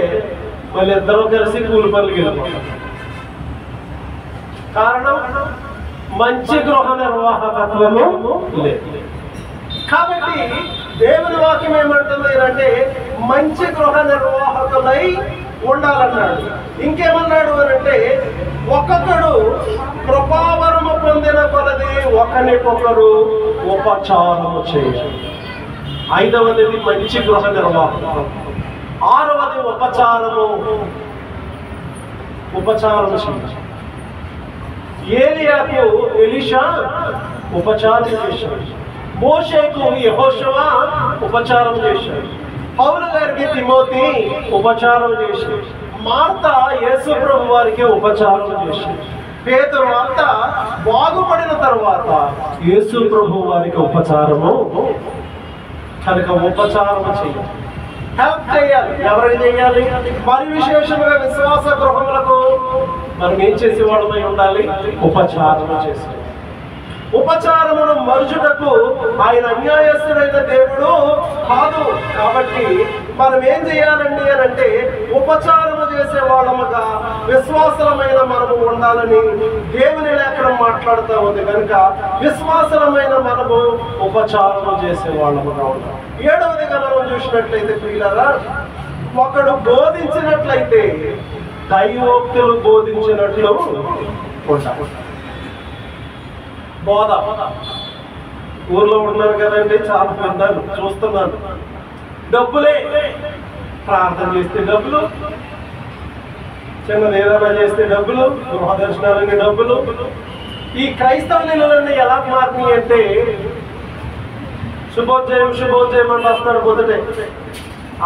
A: మళ్ళీ ఇద్దరు కలిసి కూలి పనులు వెళ్ళిపోతారు. కారణం మంచి గృహ నిర్వాహకత్వము లేదు. కాబట్టి దేవుని వాక్యం ఏమంటుంది అంటే మంచి గృహ నిర్వాహకులై ఉండాలన్నాడు. ఇంకేమన్నాడు అని అంటే ఒక్కొక్కడు కృపావరము పొందిన కొలది ఒకరికొకరు ఉపచారము చేయాలి. 5వది మంచి గృహ నిర్వాహకం. 6వది ఉపచారము చేయాలి. ఏలియాకు ఎలీషా ఉపచారం చేశాడు. మోషేకు యెహోషువ ఉపచారం చేశాడు. పౌలు గారికి తిమోతి ఉపచారం చేశాడు. మార్తా యేసు ప్రభు వారికి ఉపచారం చేశాడు. పేతురు అంతా బాగుపడిన తర్వాత యేసు ప్రభు వారికి ఉపచారము. కనుక ఉపచారము చేయాలి, హెల్ప్ చేయాలి. ఎవరికి చేయాలి? మరి విశేషంగా విశ్వాస గృహములకు మనం ఏం చేసేవాళ్ళమై ఉండాలి? ఉపచారము చేసి. ఉపచారమును మరుచుటకు ఆయన అన్యాయస్తుడైన దేవుడు కాదు. కాబట్టి మనం ఏం చేయాలండి అని అంటే ఉపచారము చేసే వాళ్ళముగా విశ్వాసమైన మనము ఉండాలని దేవుని లేఖనం మాట్లాడుతూ ఉంది. కనుక విశ్వాసమైన మనము ఉపచారము చేసే వాళ్ళముగా ఉండాలి. 7వదిగా మనం చూసినట్లయితే ప్రియులారా, ఒకడు బోధించినట్లయితే దైవోక్తులు బోధించినట్లు ఉండాలి. బోధ ఊర్లో ఉన్నారు కదండి, చాలా విన్నాను, చూస్తున్నాను. డబ్బులే, ప్రార్థన చేస్తే డబ్బులు, చిన్నది ఏదైనా చేస్తే డబ్బులు, గృహ దర్శనాలన్నీ డబ్బులు. ఈ క్రైస్తవ నిలవన్నీ ఎలా మారినాయి అంటే శుభోదయం అంటే వస్తారు పొద్దుటే,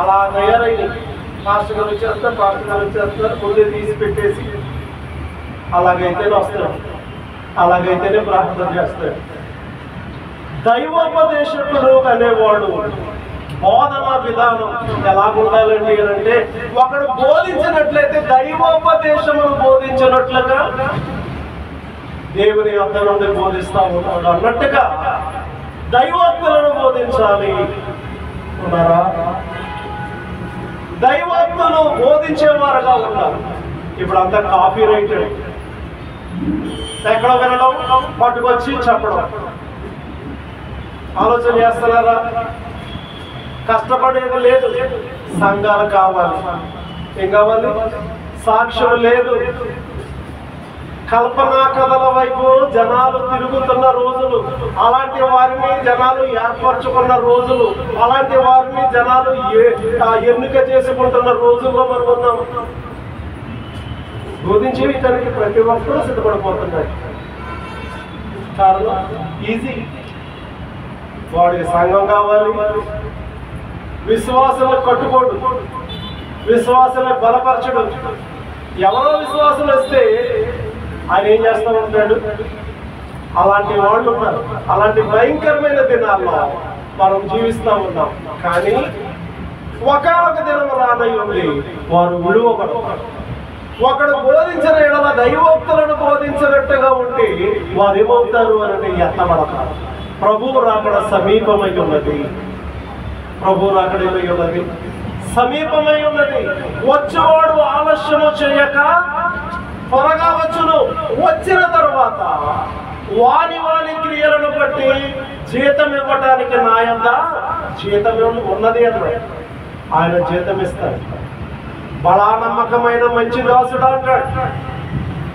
A: అలా తయారైంది. పాస్టర్ గారు వచ్చేస్తారు, ముందే తీసి పెట్టేసి అలాగైతేనే వస్తారు, అలాగైతేనే ప్రార్థన చేస్తాడు. దైవోపదేశకుడు అనేవాడు బోధన విధానం ఎలా ఉండాలండి అంటే ఒకడు బోధించినట్లయితే దైవోపదేశమును బోధించినట్లుగా దేవుని వద్ద నుండి బోధిస్తా ఉన్నాడు అన్నట్టుగా దైవోక్తులను బోధించాలి. ఉన్నారా? దైవోక్తులు బోధించేవారుగా ఉండాలి. ఇప్పుడు అంతా కాపీ రైటెడ్, ఎక్కడ వినడం పట్టుకొచ్చి చెప్పడం. ఆలోచన చేస్తున్నారా? కష్టపడేది లేదు, సంఘాలు కావాలి. ఏం కావాలి? సాక్ష్యం లేదు. కల్పనా కథల వైపు జనాలు తిరుగుతున్న రోజులు, అలాంటి వారిని జనాలు ఏర్పరచుకున్న రోజులు, అలాంటి వారిని జనాలు ఎన్నిక చేసుకుంటున్న రోజుల్లో మనం ఉన్నాం. బోధించేయటానికి ప్రతి ఒక్కరూ సిద్ధపడిపోతున్నాయి. కారణం ఈజీ. వాడికి సంఘం కావాలి, విశ్వాసాలను కట్టుకోడు, విశ్వాసాలను బలపరచడు. ఎవరో విశ్వాసం వస్తే ఆయన ఏం చేస్తూ ఉంటాడు? అలాంటి వాళ్ళు ఉన్నారు. అలాంటి భయంకరమైన దినాల్లో మనం జీవిస్తూ ఉన్నాం. కానీ ఒకనొక దినం రానై ఉంది వారు విడువబడతారు. ఒకడు బోధించిన ఎడల దైవోక్తులను బోధించినట్టుగా ఉంటే వారు ఏమవుతారు అని ఎత్తబడతారు. ప్రభువు రాకడ సమీపమై ఉన్నది. ప్రభువు రాకడ ఏమై ఉన్నది? సమీపమై ఉన్నది. వచ్చేవాడు ఆలస్యము చేయక త్వరగా వచ్చును. వచ్చిన తర్వాత వాని వాని క్రియలను బట్టి జీతం ఇవ్వటానికి నా యొద్ద జీతం ఉన్నది అన్నాడు. ఆయన జీతం ఇస్తాడు. బలా నమ్మకమైన మంచి దాసుడు అంటాడు.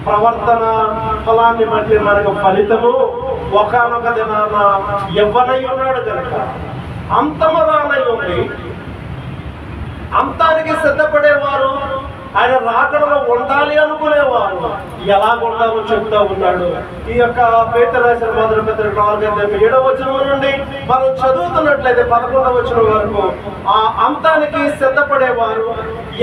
A: ప్రవర్తన ఫలాన్ని బట్టి మనకు ఫలితము ఒకనొక దినాన ఇవ్వనై ఉన్నాడు కనుక అంతము రానై ఉంది. అంతానికి సిద్ధపడేవారు, ఆయన రాకడలో ఉండాలి అనుకునేవారు ఎలా ఉండాలో చెప్తా ఉన్నాడు. ఈ యొక్క పేతురు రాసిన మొదటి పత్రిక 4:7 వచనం నుండి మనం చదువుతున్నట్లయితే 11వ వచనం వరకు ఆ అంతానికి సిద్ధపడేవారు,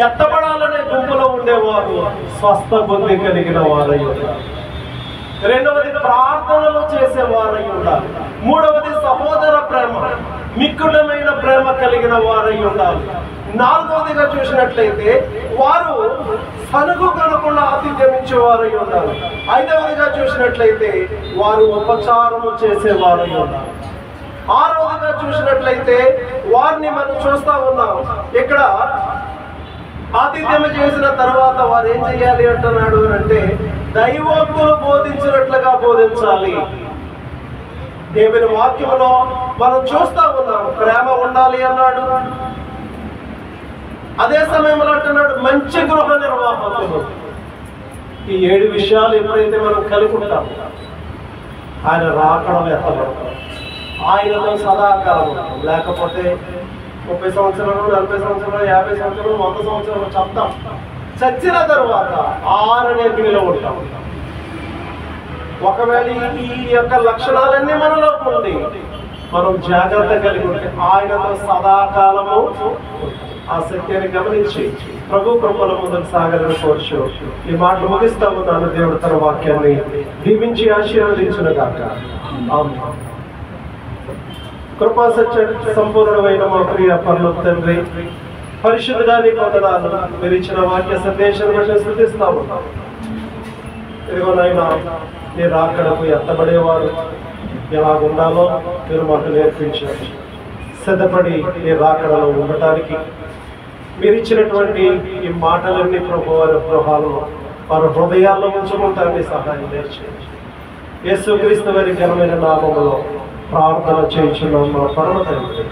A: ఎత్తబడాలనే గుంపులో ఉండేవారు స్వస్థ బుద్ధి కలిగిన వారై ఉన్నారు. రెండవది ప్రార్థనలు చేసేవారై ఉండాలి. మూడవది సహోదర ప్రేమ, మిక్కుటమైన ప్రేమ కలిగిన వారై ఉండాలి. నాలుగవదిగా చూసినట్లయితే వారు సనుగు కనకుండా ఆతిథ్యం ఇచ్చేవారై ఉండాలి. ఐదవదిగా చూసినట్లయితే వారు ఉపచారము చేసేవారై ఉండాలి. ఆరవదిగా చూసినట్లయితే వారిని మనం చూస్తా ఉన్నాం. ఇక్కడ ఆతిథ్యం చేసిన తర్వాత వారు ఏం చేయాలి అంటున్నాడు అంటే దైవోక్తులు బోధించినట్లుగా బోధించాలి. దేవుని వాక్యంలో మనం చూస్తా ఉన్నాం ప్రేమ ఉండాలి అన్నాడు. అదే సమయంలో అంటున్నాడు మంచి గృహ నిర్వాహకులు. ఈ 7 విషయాలు ఎప్పుడైతే మనం కలిగి ఉంటాం ఆయన రాకడం ఎత్తబడతాం. ఆయనతో సదాకాలం ఉంటాం. లేకపోతే 30 సంవత్సరాలు, 40 సంవత్సరాలు, 50 సంవత్సరాలు, 100 సంవత్సరాలు చెప్తాం. చచ్చిన తర్వాత ఆరనేపిలో ఉంటాం. ఒకవేళ ఈ యొక్క లక్షణాలన్నీ మనలో ఉంది, మనం జాగ్రత్త కలిగి ఉంటే ఆయనతో సదాకాలము ఆ సత్యాన్ని గమనించి ప్రభు కృపల ముందుకు సాగాలని కోర్చు. ఈ మాటలు ముగిస్తా ఉన్నాను. దేవుడు తన వాక్యాన్ని దీవించి ఆశీర్వదించును గాక. ఆమేన్. కృపా సత్య సంపూర్ణమైన మా ప్రియ పరలోక తండ్రి, పరిశుద్ధుడా నీకు వందనాలు. మీరు ఇచ్చిన వాక్య సందేశం బట్టి స్తుతిస్తా ఉన్నాం. ఇదిగో నాయనా, నీ రాకడకు ఎత్తబడేవారు ఎలా ఉండాలో మీరు మాకు నేర్పించారు. సిద్ధపడి నీ రాకడలో ఉండటానికి మీరు ఇచ్చినటువంటి ఈ మాటలన్నీ ప్రభు వారి గృహాల్లో వారి హృదయాల్లో ఉంచుకుంటారని సహాయం చేయండి. యేసుక్రీస్తు వారి ఘనమైన నామములో ప్రార్థన చేయించున్నాం మా పరమ తండ్రి.